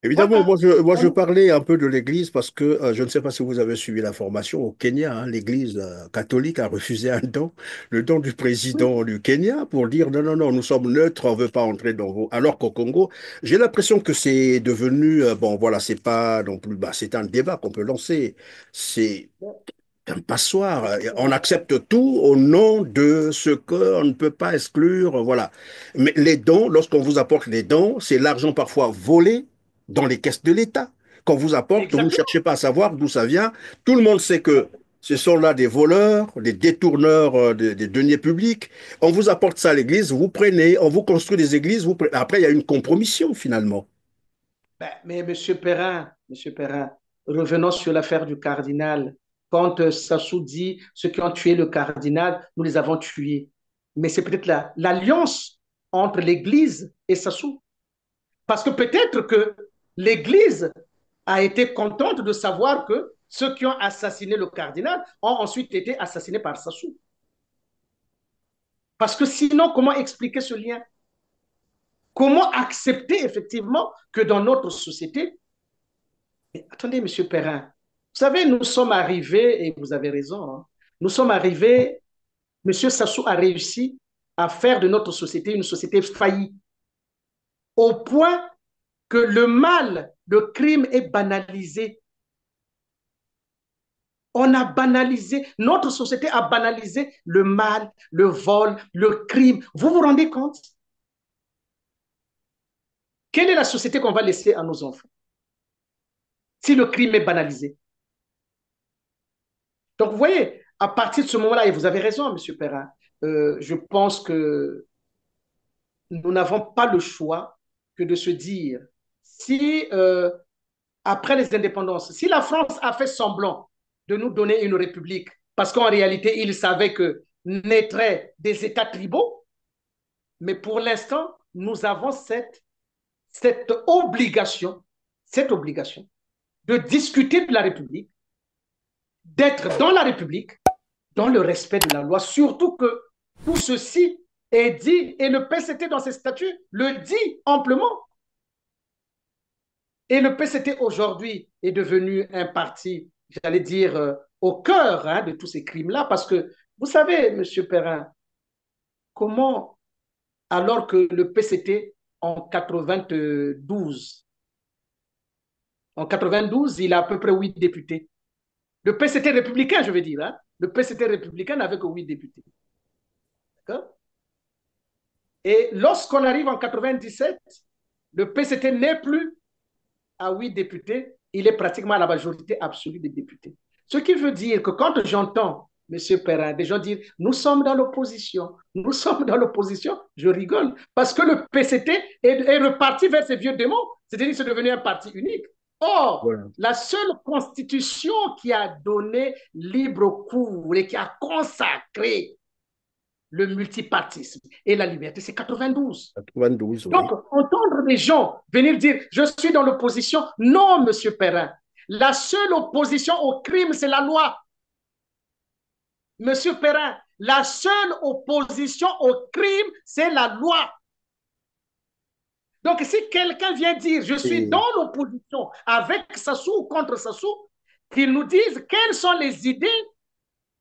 Évidemment, moi je parlais un peu de l'Église parce que je ne sais pas si vous avez suivi l'information au Kenya, hein, l'Église catholique a refusé un don, le don du président du Kenya pour dire non, non, non, nous sommes neutres, on ne veut pas entrer dans vos... Alors qu'au Congo, j'ai l'impression que c'est devenu, bon voilà, c'est pas non plus, bah, c'est un débat qu'on peut lancer, c'est un passoire. On accepte tout au nom de ce qu'on ne peut pas exclure, voilà. Mais les dons, lorsqu'on vous apporte les dons, c'est l'argent parfois volé dans les caisses de l'État. Qu'on vous apporte, Exactement. vous ne cherchez pas à savoir d'où ça vient. Tout le monde sait que ce sont là des voleurs, des détourneurs des deniers publics. On vous apporte ça à l'église, vous prenez, on vous construit des églises, vous prenez. Après, il y a une compromission finalement. Ben, mais M. Perrin, revenons sur l'affaire du cardinal. Quand Sassou dit ceux qui ont tué le cardinal, nous les avons tués. Mais c'est peut-être l'alliance entre l'Église et Sassou. Parce que peut-être que l'Église a été contente de savoir que ceux qui ont assassiné le cardinal ont ensuite été assassinés par Sassou. Parce que sinon, comment expliquer ce lien? Comment accepter effectivement que dans notre société... Mais attendez, M. Perrin, vous savez, nous sommes arrivés, et vous avez raison, hein, nous sommes arrivés, M. Sassou a réussi à faire de notre société une société faillie, au point que le mal, le crime est banalisé. On a banalisé, notre société a banalisé le mal, le vol, le crime. Vous vous rendez compte? Quelle est la société qu'on va laisser à nos enfants si le crime est banalisé? Donc, vous voyez, à partir de ce moment-là, et vous avez raison, M. Perrin, je pense que nous n'avons pas le choix que de se dire, si après les indépendances, si la France a fait semblant de nous donner une république, parce qu'en réalité, il savait que naîtraient des États tribaux, mais pour l'instant, nous avons cette obligation de discuter de la République, d'être dans la République, dans le respect de la loi, surtout que tout ceci est dit, et le PCT dans ses statuts le dit amplement. Et le PCT aujourd'hui est devenu un parti, j'allais dire, au cœur de tous ces crimes-là, parce que, vous savez, M. Perrin, comment, alors que le PCT, en 92, il a à peu près 8 députés. Le PCT républicain, je veux dire, hein, le PCT républicain n'avait que 8 députés. D'accord? Et lorsqu'on arrive en 97, le PCT n'est plus à 8 députés, il est pratiquement à la majorité absolue des députés. Ce qui veut dire que quand j'entends, M. Perrin, des gens dire « nous sommes dans l'opposition », je rigole, parce que le PCT est reparti vers ses vieux démons, c'est-à-dire que c'est devenu un parti unique. Or, voilà, la seule constitution qui a donné libre cours et qui a consacré le multipartisme et la liberté, c'est 92. 92, oui. Donc, entendre des gens venir dire « je suis dans l'opposition », non, M. Perrin. La seule opposition au crime, c'est la loi. M. Perrin, la seule opposition au crime, c'est la loi. Donc, si quelqu'un vient dire « je suis dans l'opposition avec Sassou ou contre Sassou », qu'il nous dise quelles sont les idées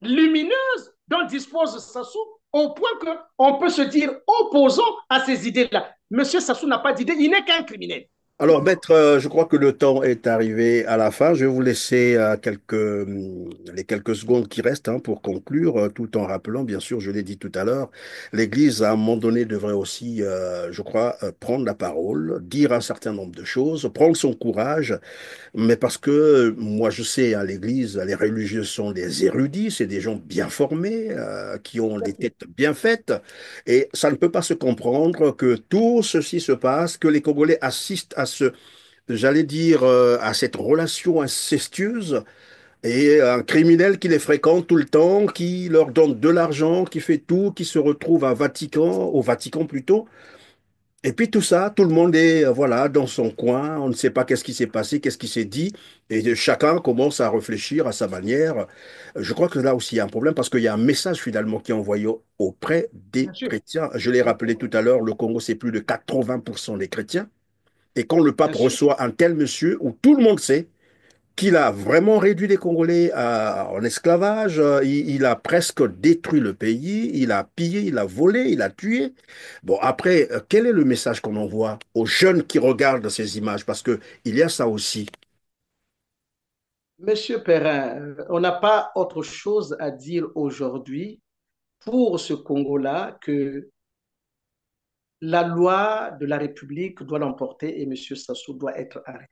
lumineuses dont dispose Sassou, au point qu'on peut se dire opposant à ces idées-là. Monsieur Sassou n'a pas d'idée, il n'est qu'un criminel. Alors, maître, je crois que le temps est arrivé à la fin. Je vais vous laisser les quelques secondes qui restent pour conclure, tout en rappelant, bien sûr, je l'ai dit tout à l'heure, l'Église, à un moment donné, devrait aussi, je crois, prendre la parole, dire un certain nombre de choses, prendre son courage, mais parce que moi, je sais, à l'Église, les religieux sont des érudits, c'est des gens bien formés, qui ont des têtes bien faites, et ça ne peut pas se comprendre que tout ceci se passe, que les Congolais assistent à j'allais dire, à cette relation incestueuse et un criminel qui les fréquente tout le temps, qui leur donne de l'argent, qui fait tout, qui se retrouve au Vatican plutôt. Et puis tout ça, tout le monde est voilà dans son coin, on ne sait pas qu'est-ce qui s'est passé, qu'est-ce qui s'est dit, et chacun commence à réfléchir à sa manière. Je crois que là aussi il y a un problème parce qu'il y a un message finalement qui est envoyé auprès des chrétiens. Je l'ai rappelé tout à l'heure, le Congo c'est plus de 80% des chrétiens. Et quand le pape reçoit un tel monsieur, où tout le monde sait qu'il a vraiment réduit les Congolais en esclavage, il a presque détruit le pays, il a pillé, il a volé, il a tué. Bon, après, quel est le message qu'on envoie aux jeunes qui regardent ces images? Parce qu'il y a ça aussi. Monsieur Perrin, on n'a pas autre chose à dire aujourd'hui pour ce Congo-là que la loi de la République doit l'emporter et M. Sassou doit être arrêté.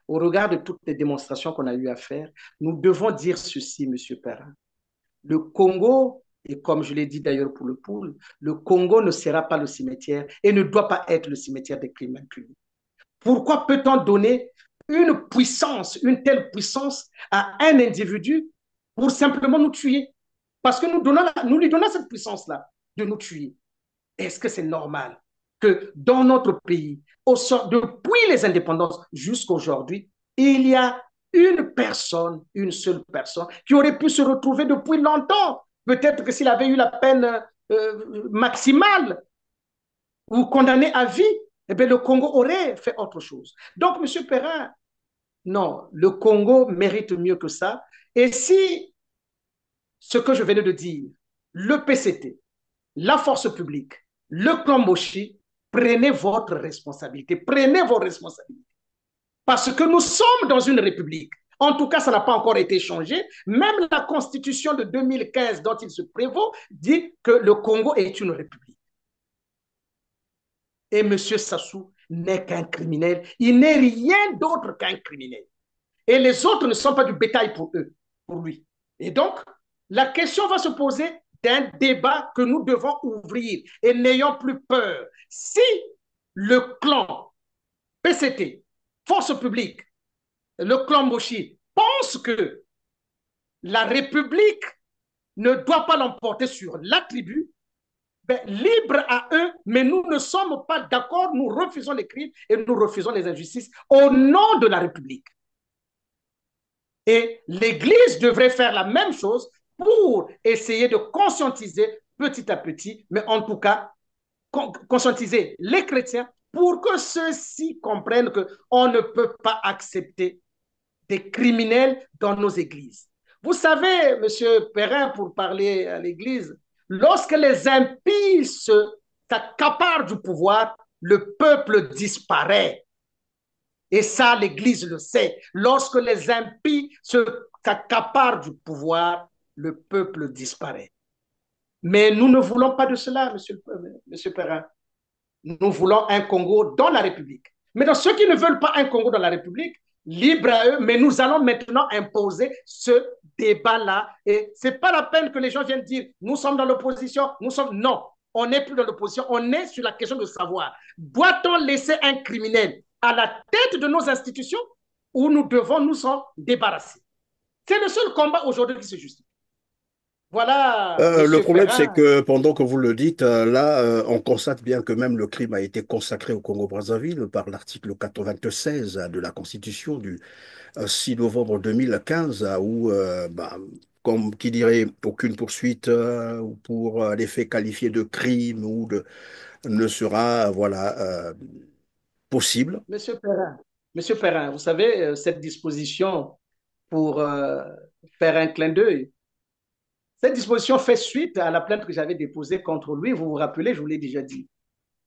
Au regard de toutes les démonstrations qu'on a eu à faire, nous devons dire ceci, M. Perrin. Le Congo, et comme je l'ai dit d'ailleurs pour le pool, le Congo ne sera pas le cimetière et ne doit pas être le cimetière des crimes impunis. Pourquoi peut-on donner une puissance, une telle puissance à un individu pour simplement nous tuer? Parce que nous lui donnons cette puissance-là de nous tuer. Est-ce que c'est normal? que dans notre pays, depuis les indépendances jusqu'à aujourd'hui, il y a une seule personne, qui aurait pu se retrouver depuis longtemps. Peut-être que s'il avait eu la peine maximale ou condamné à vie, eh bien, le Congo aurait fait autre chose. Donc, M. Perrin, non, le Congo mérite mieux que ça. Et si ce que je venais de dire, le PCT, la force publique, le clan Moshi, prenez votre responsabilité, prenez vos responsabilités. Parce que nous sommes dans une république. En tout cas, ça n'a pas encore été changé. Même la constitution de 2015 dont il se prévaut dit que le Congo est une république. Et M. Sassou n'est qu'un criminel. Il n'est rien d'autre qu'un criminel. Et les autres ne sont pas du bétail pour eux, pour lui. Et donc, la question va se poser d'un débat que nous devons ouvrir. Et n'ayons plus peur. Si le clan PCT, force publique, le clan Moshi, pense que la République ne doit pas l'emporter sur la tribu, ben, libre à eux, mais nous ne sommes pas d'accord, nous refusons les crimes et nous refusons les injustices au nom de la République. Et l'Église devrait faire la même chose pour essayer de conscientiser petit à petit, mais en tout cas, conscientiser les chrétiens pour que ceux-ci comprennent qu'on ne peut pas accepter des criminels dans nos églises. Vous savez, M. Perrin, pour parler à l'Église, lorsque les impies s'accaparent du pouvoir, le peuple disparaît. Et ça, l'Église le sait. Lorsque les impies s'accaparent du pouvoir, le peuple disparaît. Mais nous ne voulons pas de cela, M. Perrin. Nous voulons un Congo dans la République. Mais dans ceux qui ne veulent pas un Congo dans la République, libre à eux, mais nous allons maintenant imposer ce débat-là. Et ce n'est pas la peine que les gens viennent dire « nous sommes dans l'opposition, nous sommes… » Non, on n'est plus dans l'opposition, on est sur la question de savoir. Doit-on laisser un criminel à la tête de nos institutions ou nous devons nous en débarrasser? C'est le seul combat aujourd'hui qui se justifie. Voilà. Le problème, c'est que pendant que vous le dites, là, on constate bien que même le crime a été consacré au Congo-Brazzaville par l'article 96 de la Constitution du 6 novembre 2015, où, comme qui dirait, aucune poursuite pour les faits qualifiés de crime ou ne sera, possible. Monsieur Perrin, vous savez, cette disposition pour faire un clin d'œil, cette disposition fait suite à la plainte que j'avais déposée contre lui, vous vous rappelez, je vous l'ai déjà dit.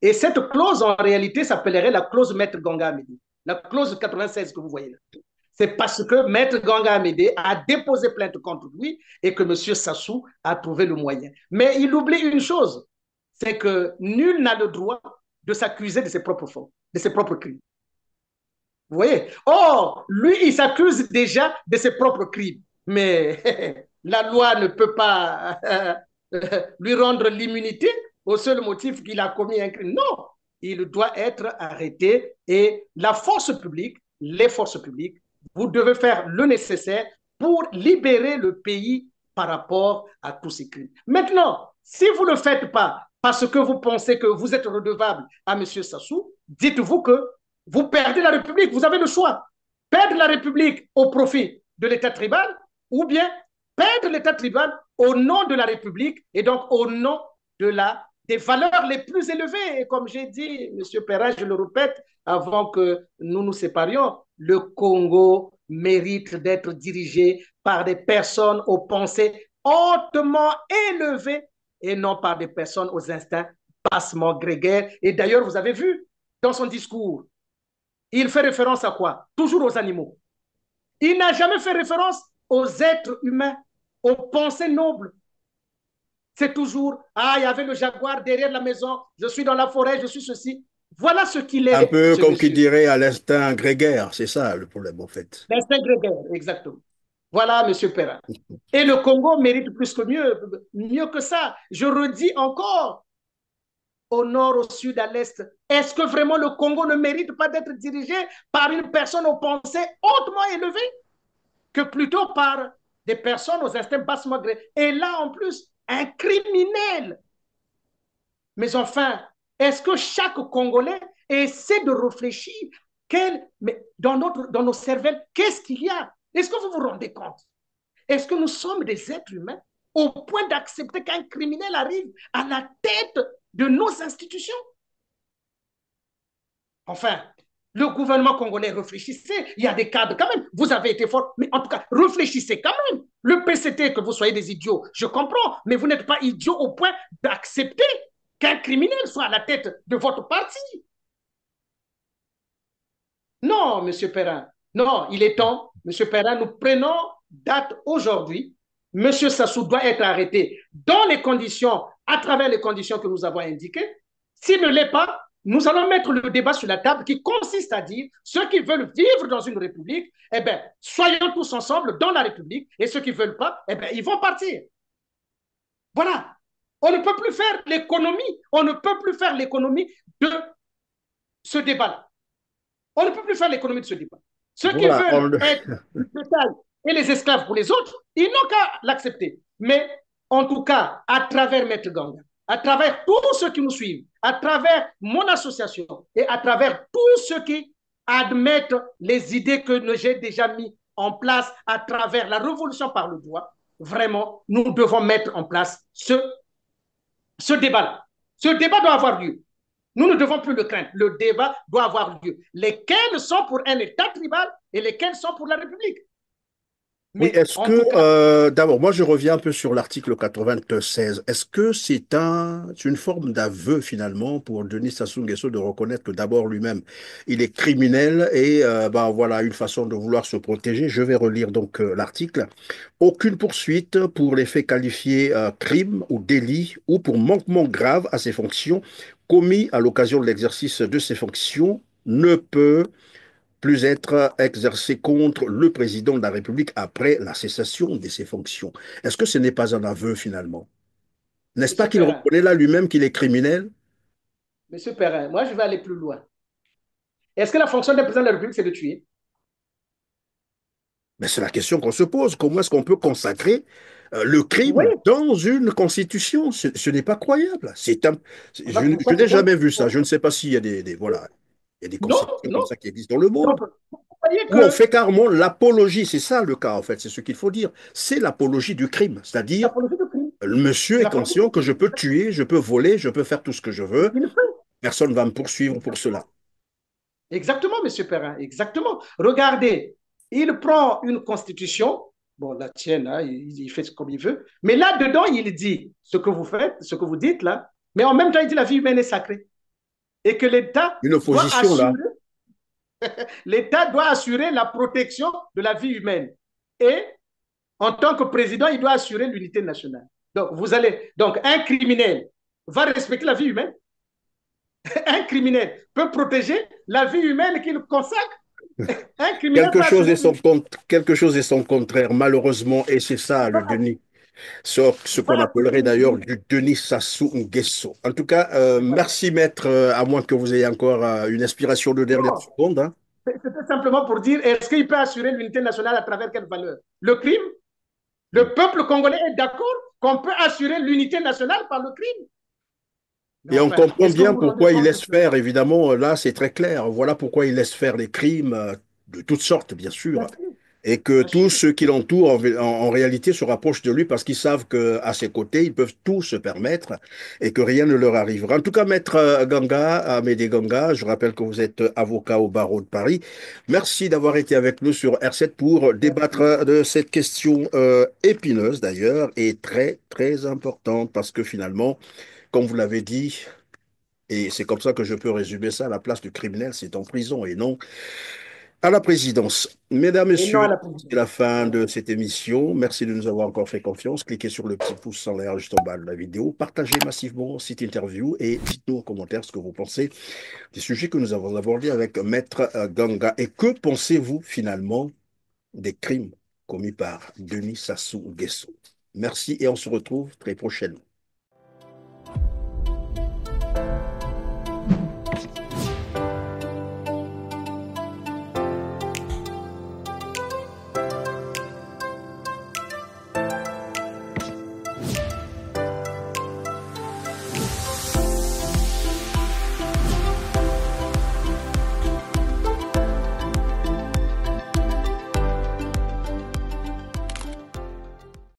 Et cette clause, en réalité, s'appellerait la clause Maître Ganga Amédée, la clause 96 que vous voyez là. C'est parce que Maître Ganga Amédée a déposé plainte contre lui et que M. Sassou a trouvé le moyen. Mais il oublie une chose, c'est que nul n'a le droit de s'accuser de ses propres fautes, de ses propres crimes. Vous voyez? Or, lui, il s'accuse déjà de ses propres crimes. Mais la loi ne peut pas lui rendre l'immunité au seul motif qu'il a commis un crime. Non, il doit être arrêté et la force publique, les forces publiques, vous devez faire le nécessaire pour libérer le pays par rapport à tous ces crimes. Maintenant, si vous ne le faites pas parce que vous pensez que vous êtes redevable à M. Sassou, dites-vous que vous perdez la République. Vous avez le choix. Perdre la République au profit de l'État tribal ou bien perdre l'État tribal au nom de la République et donc au nom des valeurs les plus élevées. Et comme j'ai dit, M. Perrin, je le répète, avant que nous nous séparions, le Congo mérite d'être dirigé par des personnes aux pensées hautement élevées et non par des personnes aux instincts bassement grégaires. Et d'ailleurs, vous avez vu dans son discours, il fait référence à quoi? Toujours aux animaux. Il n'a jamais fait référence aux êtres humains, aux pensées nobles. C'est toujours, il y avait le jaguar derrière la maison, je suis dans la forêt, je suis ceci. Voilà ce qu'il est. Un peu comme qui dirait à l'instinct grégaire, c'est ça le problème en fait. L'instinct grégaire, exactement. Voilà, M. Perrin. Et le Congo mérite plus que mieux que ça. Je redis encore, au nord, au sud, à l'est, est-ce que vraiment le Congo ne mérite pas d'être dirigé par une personne aux pensées hautement élevées que plutôt par des personnes aux instincts bassement grégaires? Et là, en plus, un criminel. Mais enfin, Est-ce que chaque Congolais essaie de réfléchir mais dans nos cervelles, qu'est-ce qu'il y a? Est-ce que vous vous rendez compte? Est-ce que nous sommes des êtres humains au point d'accepter qu'un criminel arrive à la tête de nos institutions? Enfin, le gouvernement congolais, réfléchissez, il y a des cadres quand même, vous avez été fort, mais en tout cas, réfléchissez quand même. Le PCT, que vous soyez des idiots, je comprends, mais vous n'êtes pas idiots au point d'accepter qu'un criminel soit à la tête de votre parti. Non, M. Perrin, non, il est temps, M. Perrin, nous prenons date aujourd'hui. M. Sassou doit être arrêté dans les conditions, à travers les conditions que nous avons indiquées. S'il ne l'est pas, nous allons mettre le débat sur la table qui consiste à dire ceux qui veulent vivre dans une république, eh bien, soyons tous ensemble dans la république, et ceux qui ne veulent pas, eh bien, ils vont partir. Voilà. On ne peut plus faire l'économie, on ne peut plus faire l'économie de ce débat-là. On ne peut plus faire l'économie de ce débat. Ceux qui veulent être du bétail et les esclaves pour les autres, ils n'ont qu'à l'accepter. Mais en tout cas, à travers Maître Ganga, à travers tous ceux qui nous suivent, à travers mon association et à travers tous ceux qui admettent les idées que j'ai déjà mis en place à travers la révolution par le droit, vraiment, nous devons mettre en place ce débat-là. Ce débat doit avoir lieu. Nous ne devons plus le craindre. Le débat doit avoir lieu. Lesquels sont pour un État tribal et lesquels sont pour la République? Mais oui, est-ce que, d'abord, moi je reviens un peu sur l'article 96. Est-ce que c'est une forme d'aveu finalement pour Denis Sassou Nguesso de reconnaître que d'abord lui-même, il est criminel et voilà une façon de vouloir se protéger. Je vais relire donc l'article. Aucune poursuite pour les faits qualifiés crime ou délit ou pour manquement grave à ses fonctions commis à l'occasion de l'exercice de ses fonctions ne peut plus être exercé contre le président de la République après la cessation de ses fonctions. Est-ce que ce n'est pas un aveu finalement? N'est-ce pas qu'il reconnaît là lui-même qu'il est criminel? Monsieur Perrin, moi je vais aller plus loin. Est-ce que la fonction d'un président de la République, c'est de tuer? Mais c'est la question qu'on se pose. Comment est-ce qu'on peut consacrer le crime dans une constitution? Ce n'est pas croyable. Je n'ai jamais vu ça. Je ne sais pas s'il y a voilà. Il y a des constitutions comme ça qui existent dans le monde. Où on fait carrément l'apologie, c'est ça le cas en fait, c'est ce qu'il faut dire. C'est l'apologie du crime, c'est-à-dire le monsieur est conscient que je peux tuer, je peux voler, je peux faire tout ce que je veux. Personne ne va me poursuivre pour cela. Exactement, M. Perrin, exactement. Regardez, il prend une constitution, bon, la tienne, hein, il fait comme il veut, mais là-dedans, il dit ce que vous faites, ce que vous dites là, mais en même temps, il dit la vie humaine est sacrée. Et que l'État l'État doit assurer la protection de la vie humaine. Et en tant que président, il doit assurer l'unité nationale. Donc, un criminel va respecter la vie humaine. Un criminel peut protéger la vie humaine qu'il consacre. Un criminel quelque chose est son contraire, malheureusement, et c'est ça le déni. Ce qu'on appellerait d'ailleurs du Denis Sassou Nguesso. En tout cas, merci maître, à moins que vous ayez encore une inspiration de dernière seconde. Hein. C'était simplement pour dire, est-ce qu'il peut assurer l'unité nationale à travers quelle valeur? Le crime? Le peuple congolais est d'accord qu'on peut assurer l'unité nationale par le crime? Et on comprend bien pourquoi il laisse faire, évidemment, là c'est très clair. Voilà pourquoi il laisse faire les crimes de toutes sortes, bien sûr. Et que tous ceux qui l'entourent, en réalité, se rapprochent de lui parce qu'ils savent qu'à ses côtés, ils peuvent tout se permettre et que rien ne leur arrivera. En tout cas, Maître Ganga, Amédée Ganga, je rappelle que vous êtes avocat au barreau de Paris. Merci d'avoir été avec nous sur R7 pour débattre de cette question épineuse d'ailleurs et très, très importante parce que finalement, comme vous l'avez dit, et c'est comme ça que je peux résumer ça, la place du criminel, c'est en prison et non à la présidence. Mesdames, Messieurs, c'est la fin de cette émission. Merci de nous avoir encore fait confiance. Cliquez sur le petit pouce en l'air juste en bas de la vidéo. Partagez massivement cette interview et dites-nous en commentaire ce que vous pensez des sujets que nous avons abordés avec Maître Ganga. Et que pensez-vous finalement des crimes commis par Denis Sassou Nguesso? Merci et on se retrouve très prochainement.